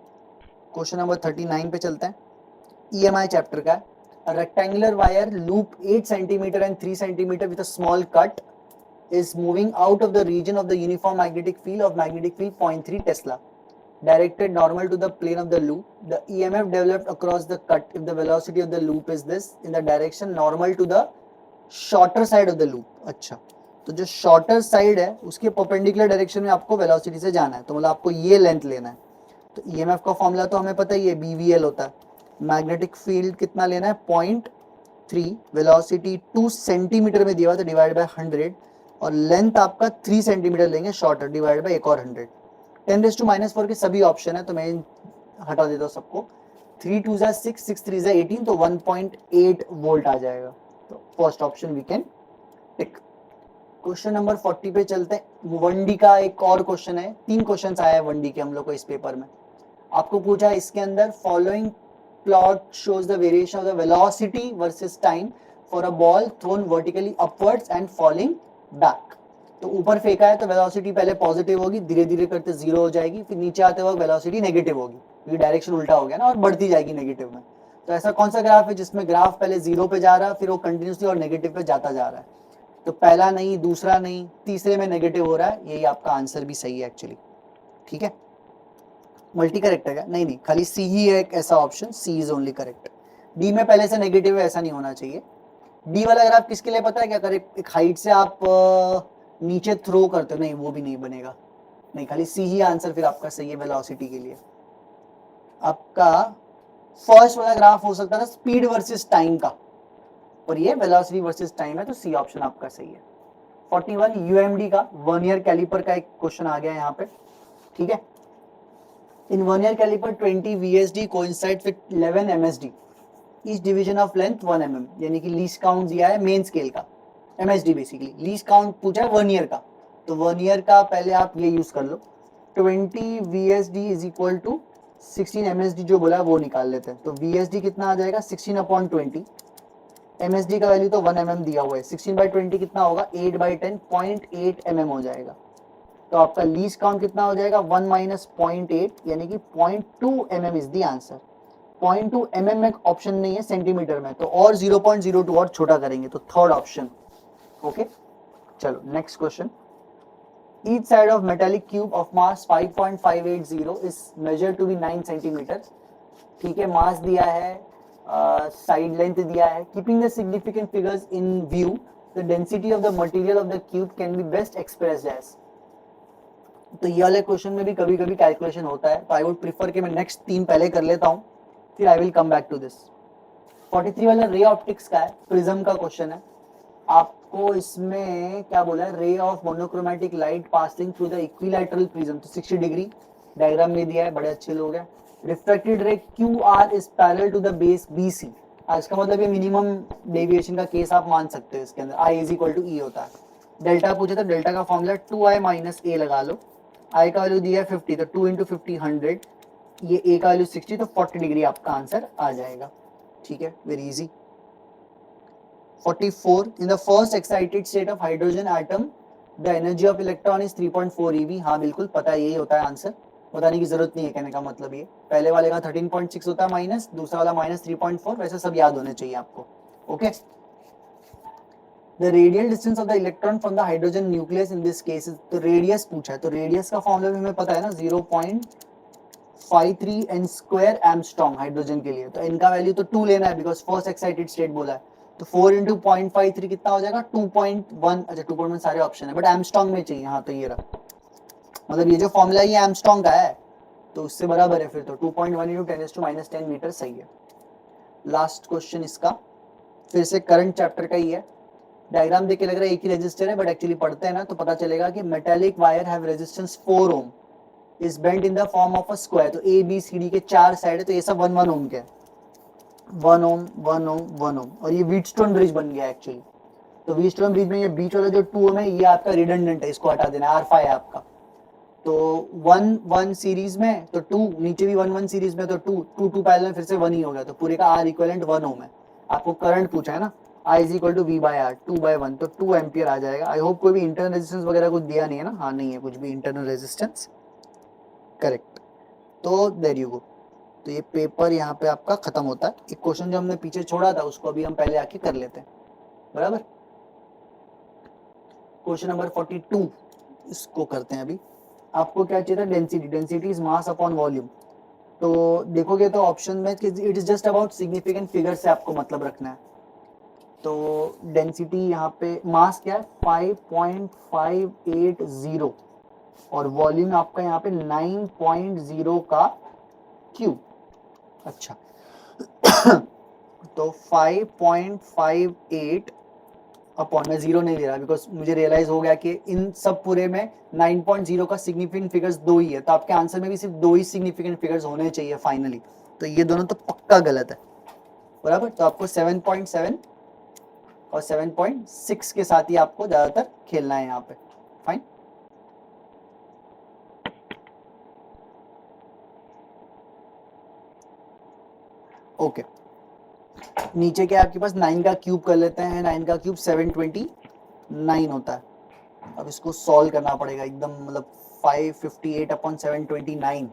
क्वेश्चन नंबर 39 पे चलते हैं। EMI चैप्टर का है। Rectangular wire loop 8 centimetre and 3 centimetre with a small cut is moving out of the region of the uniform magnetic field of magnetic field 0.3 Tesla, directed normal to the plane of the loop. The EMF developed across the cut if the velocity of the loop is this in the direction normal to the shorter side of the loop. अच्छा, तो जो shorter side है उसके perpendicular direction में आपको velocity से जाना है, तो मतलब आपको ये लेंथ लेना है। तो EMF का फॉर्मूला तो हमें पता ही है, BVL होता है। मैग्नेटिक फील्ड कितना लेना है 0.3, वेलोसिटी 2 सेंटीमीटर में दिया हुआ तो डिवाइड बाय 100, और लेंथ आपका 3 सेंटीमीटर लेंगे शॉर्टर, डिवाइड बाय एक और 100। 10⁻⁻4 के सभी ऑप्शन है, तो मैं हटा देता हूँ सबको। 3 2 जा 6, 6 3 जा 18, तो 1.8 वोल्ट आ जाएगा। तो first option we can tick. Question number 40 पे चलते हैं। 1D का एक और क्वेश्चन है, 3 क्वेश्चन आया है 1D के हम लोग को इस पेपर में। आपको पूछा है इसके अंदर following plot shows the variation of the velocity versus time for a ball thrown vertically upwards and falling back. तो ऊपर फेंका है तो वेलोसिटी पहले पॉजिटिव होगी, धीरे धीरे करते 0 हो जाएगी, फिर नीचे आते वक्त वेलोसिटी नेगेटिव होगी, क्योंकि डायरेक्शन उल्टा हो गया ना, और बढ़ती जाएगी नेगेटिव में। तो ऐसा कौन सा ग्राफ है जिसमें ग्राफ पहले 0 पे जा रहा है, फिर वो कंटिन्यूसली और नेगेटिव पे जाता जा रहा है? तो पहला नहीं, दूसरा नहीं, तीसरे में नेगेटिव हो रहा है, यही आपका आंसर भी सही है एक्चुअली। ठीक है, मल्टी करेक्ट है क्या? नहीं नहीं, खाली सी ही है एक ऐसा option, C is only correct. D में पहले से नेगेटिव है, ऐसा नहीं होना चाहिए। डी वाला ग्राफ किसके लिए पता है क्या? अगर एक हाइट से आप नीचे थ्रो करते हो, नहीं वो भी नहीं बनेगा, नहीं, खाली सी ही आंसर फिर आपका सही है वेलोसिटी के लिए। आपका फर्स्ट वाला ग्राफ हो सकता था स्पीड वर्सेस टाइम का, और ये वेलोसिटी वर्सेस टाइम है, तो सी ऑप्शन आपका सही है। 41 यूएमडी का वर्नियर कैलिपर का एक क्वेश्चन आ गया यहाँ पे। ठीक है, in vernier caliper 20 VSD coincides with 11 MSD, each division of length 1 mm, यानी कि लीस्ट काउंट दिया है मेन स्केल का, MSD बेसिकली, लीस्ट काउंट पूछा है वर्नियर का, तो वर्नियर का पहले आप ये यूज कर लो। 20 VSD is equal to 16 MSD जो बोला है वो निकाल लेते हैं। तो VSD कितना आ जाएगा 16/20, MSD का वैल्यू तो 1 mm दिया हुआ है, 16/20 कितना होगा 8/10, 0.8 mm हो जाएगा। तो आपका लीस्ट काउंट कितना हो जाएगा 1 माइनस 0.8, यानी कि 0.2 mm is the answer. 0.2 mm में ऑप्शन नहीं है सेंटीमीटर में, तो और 0.02 और छोटा करेंगे, तो थर्ड ऑप्शन। ओके, चलो next question. Each side of metallic cube of mass 5.580 is measured to be 9 centimeter. ठीक है, मास दिया है, साइड लेंथ दिया है। Keeping the significant figures in view, the density of the material of the cube can be best expressed as. तो ये वाले question में भी कभी कभी कैलकुलेशन होता है, तो आई वुड प्रीफर कि मैं नेक्स्ट 3 पहले कर लेता हूँ, फिर I will come back to this. 43 वाला रे ऑप्टिक्स का है, प्रिज्म का क्वेश्चन है। आपको इसमें क्या बोला है, ray of monochromatic light passing through the equilateral prism, तो 60 डिग्री डायग्राम में दिया है, बड़े अच्छे लोग हैं। Refracted ray QR is parallel to the base BC। आज का मतलब ये मिनिमम डेविएशन का केस आप मान सकते हो, इसके अंदर I is equal to E होता है। डेल्टा पूछे तो डेल्टा का फॉर्मूला 2I माइनस A लगा लो। I का वैल्यू दिया है 50, तो 2 इंटू 50 100, ये A का वैल्यू 60, तो 40 डिग्री आपका आंसर आ जाएगा। ठीक है, very easy. 44 in the first excited state of hydrogen atom the energy of electron is 3.4 eV। हाँ बिल्कुल पता है, यही होता है आंसर, बताने की जरूरत नहीं है, कहने का मतलब ये। पहले वाले का 13.6 होता है माइनस, दूसरा वाला माइनस 3.4, वैसे सब याद होने चाहिए आपको। Okay, the radial distance of the electron from the hydrogen nucleus in this case is, तो रेडियस पूछा है, तो रेडियस का फॉर्मूला भी हमें पता है ना, 0.53 n स्क्वायर एमस्ट्रॉन्ग हाइड्रोजन के लिए। तो इनका वैल्यू तो 2 लेना है, बिकॉज फर्स्ट एक्साइटेड स्टेट बोला है, तो 4 इंटू 0.53 कितना हो जाएगा 2.1। अच्छा 2.1 सारे ऑप्शन है, बट एमस्ट्रॉन्ग में चाहिए। हाँ तो ये रहा, मतलब ये जो फॉर्मूला ये एमस्ट्रॉन्ग का है, तो उससे बराबर है फिर, तो 2.1 इंटू 10⁻⁻10 मीटर सही है। लास्ट क्वेश्चन इसका फिर से करंट चैप्टर का ही है। डायग्राम देख के लग रहा है एक ही रेजिस्टर है, बट एक्चुअली पढ़ते हैं ना तो पता चलेगा कि metallic wire have resistance 4 ohm is bent in the form of a square. तो ABCD के 4 साइड है, तो ये सब 1 ओम के, 1 ओम 1 ओम 1 ओम, और ये व्हीटस्टोन ब्रिज बन गया एक्चुअली। तो व्हीटस्टोन ब्रिज में ये बीच वाला जो 2 ओम है, ये आपका रिडंडेंट है, इसको हटा देना, R5 है आपका। तो 1 1 सीरीज में, तो 2 नीचे भी 1 1 सीरीज में, तो 2 2 2 पैरेलल में फिर से 1 ही हो गया, तो पूरे का R इक्विवेलेंट 1 ओम है। आपको करंट पूछा है ना, I is equal to V by R, 2/1, तो 2 एम्पियर आ जाएगा। आई होप कोई भी इंटरनल रेजिस्टेंस वगैरह कुछ दिया नहीं है ना? हाँ नहीं है कुछ भी इंटरनल रेजिस्टेंस, करेक्ट। तो देयर यू गो। तो ये पेपर यहाँ पे आपका खत्म होता है। एक क्वेश्चन जो हमने पीछे छोड़ा था उसको अभी हम पहले आके कर लेते हैं, बराबर। क्वेश्चन नंबर 42 इसको करते हैं अभी। आपको क्या चाहिए था? Density, density is mass upon volume. तो देखोगे तो ऑप्शन में it is just about significant figure से आपको मतलब रखना है। तो डेंसिटी यहाँ पे, मास क्या है 5.580 और वॉल्यूम आपका यहाँ पे 9.0 का क्यूब। अच्छा तो 5.58 अपॉन, मैं जीरो नहीं ले रहा बिकॉज मुझे रियलाइज हो गया कि इन सब पूरे में 9.0 का सिग्निफिकेंट फिगर्स 2 ही है, तो आपके आंसर में भी सिर्फ 2 ही सिग्निफिकेंट फिगर्स होने चाहिए फाइनली। तो ये दोनों तो पक्का गलत है, बराबर। तो आपको 7.7 और 7.6 के साथ ही आपको ज्यादातर खेलना है यहाँ पे, फाइन। ओके नीचे क्या आपके पास 9 का क्यूब कर लेते हैं। 9 का क्यूब 729 होता है। अब इसको सॉल्व करना पड़ेगा एकदम, मतलब 558 अपॉन 729,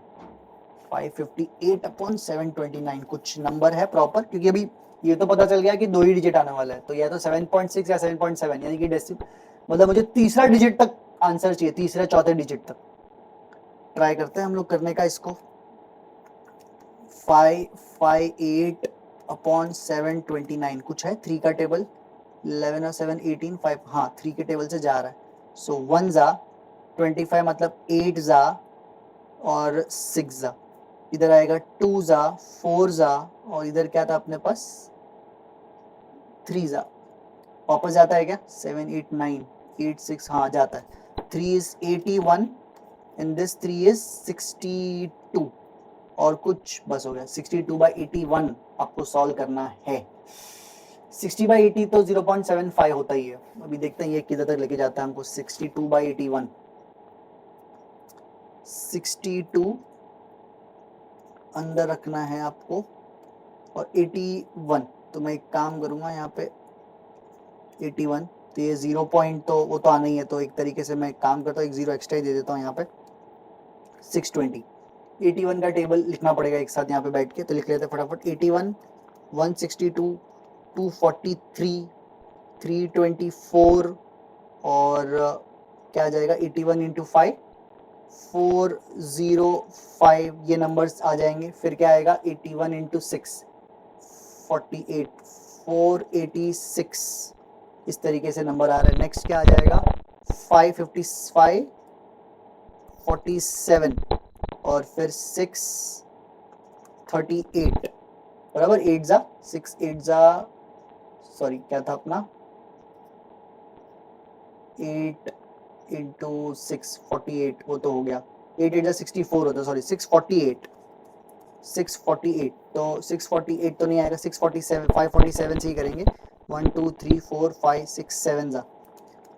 558 अपॉन 729 कुछ नंबर है प्रॉपर, क्योंकि अभी ये तो पता चल गया कि 2 ही डिजिट आने वाला है। तो या तो 7.6 या 7.7, यानी कि मतलब मुझे तीसरा डिजिट तक आंसर चाहिए, तीसरे चौथे डिजिट तक। ट्राई करते हैं हम लोग करने का इसको। 558 अपॉन 729 कुछ है 3 का टेबल, 11 और 7 18, 5 हाँ 3 के टेबल से जा रहा है। सो 1 जा 25 मतलब 8 जा और 6 जा, इधर आएगा 2 जा 4 जा और इधर क्या था अपने पास 3 जा। वापस जाता है क्या? 7 8 9 8 6 हाँ जाता है। 3 is 81 and this 3 is 62 और कुछ बस हो गया। 62/81 आपको सॉल्व करना है। 60/80 तो 0.75 होता ही है। अभी देखते हैं ये किधर तक लेके जाता है हमको। 62/81, 62 अंदर रखना है आपको और 81। तो मैं एक काम करूंगा यहाँ पे 81, तो ये 0 पॉइंट तो वो तो आना ही है, तो एक तरीके से मैं एक काम करता हूँ, एक 0 एक्स्ट्रा ही दे देता हूँ यहाँ पे। 620, 81 का टेबल लिखना पड़ेगा एक साथ यहाँ पे बैठ के, तो लिख लेते हैं फटाफट। 81, 162, 243, 324 और क्या आ जाएगा 81 इंटू 5, 405 ये नंबर्स आ जाएंगे। फिर क्या आएगा 81 इंटू 6, 48, 486 इस तरीके से नंबर आ रहा है। नेक्स्ट क्या आ जाएगा 555, 47 और फिर 638, बराबर। 8 जा 6 8 जा सॉरी क्या था अपना 8 इंटू 6 48, वो तो हो गया। 8 8 जा 64 होता है, सॉरी 648, 648 तो 648 तो नहीं आएगा। 647 547 से ही करेंगे। 1 2 3 4 5 6 7 जा,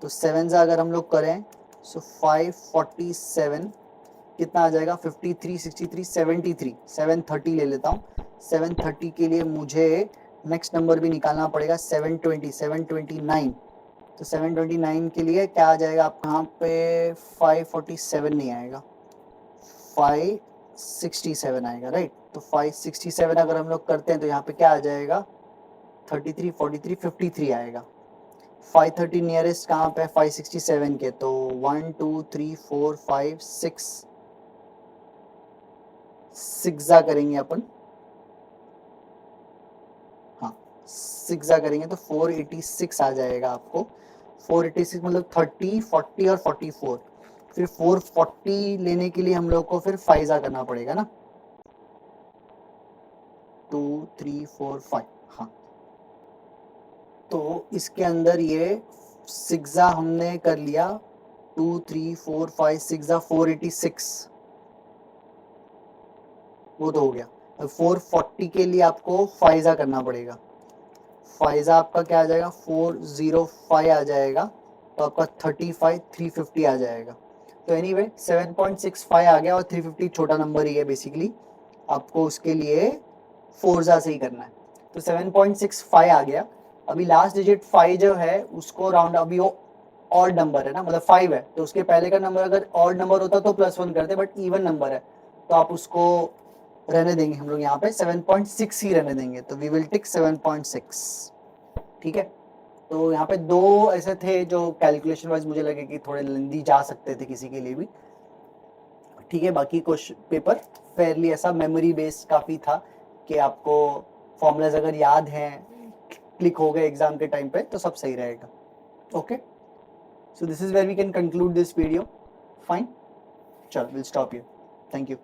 तो 7 जा अगर हम लोग करें सो 547 कितना आ जाएगा 53 63 73, 730 ले लेता हूँ। 730 के लिए मुझे नेक्स्ट नंबर भी निकालना पड़ेगा 720, 729। तो 729 के लिए क्या आ जाएगा आप यहाँ पे 547 नहीं आएगा, 567 आएगा, राइट। तो 567 अगर हम लोग करते हैं तो यहाँ पे क्या आ जाएगा 33 43 53 आएगा। 530 नियरेस्ट कहाँ पे 567 के, तो 1 2 3 4 5 6 जा करेंगे अपन, हाँ 6 जा करेंगे तो 486 आ जाएगा आपको। 486 मतलब 30 40 और 44। फिर 440 लेने के लिए हम लोग को फिर 5 जा करना पड़ेगा ना, 2 3 4 5 हाँ। तो इसके अंदर ये 6 जा हमने कर लिया, 2 3 4 5 6 जा 486 वो तो हो गया। अब 440 के लिए आपको 5 जा करना पड़ेगा। 5 जा आपका क्या आ जाएगा 405 आ जाएगा, तो आपका 35 350 आ जाएगा। तो एनीवे 7.65 आ गया और 350 छोटा नंबर ही है बेसिकली, आपको उसके लिए 4 जा से ही करना है। तो 7.65 आ गया अभी लास्ट डिजिट 5 जो है उसको राउंड, अभी वो ऑड नंबर है ना, मतलब 5 है तो उसके पहले का नंबर अगर ऑड नंबर होता तो +1 करते, बट इवन नंबर है तो आप उसको रहने देंगे हम लोग यहाँ पे 7.6 ही रहने देंगे, तो वी विल टिक 7.6। ठीक है, तो यहाँ पे दो ऐसे थे जो कैलकुलेशन वाइज मुझे लगे कि थोड़े लेंदी जा सकते थे किसी के लिए भी। ठीक है, बाकी क्वेश्चन पेपर फेयरली ऐसा मेमोरी बेस्ड काफ़ी था कि आपको फॉर्मूलाज अगर याद हैं, क्लिक हो गए एग्जाम के टाइम पे तो सब सही रहेगा। Okay, so this is where we can conclude this video. Fine, चलो will stop you. Thank you.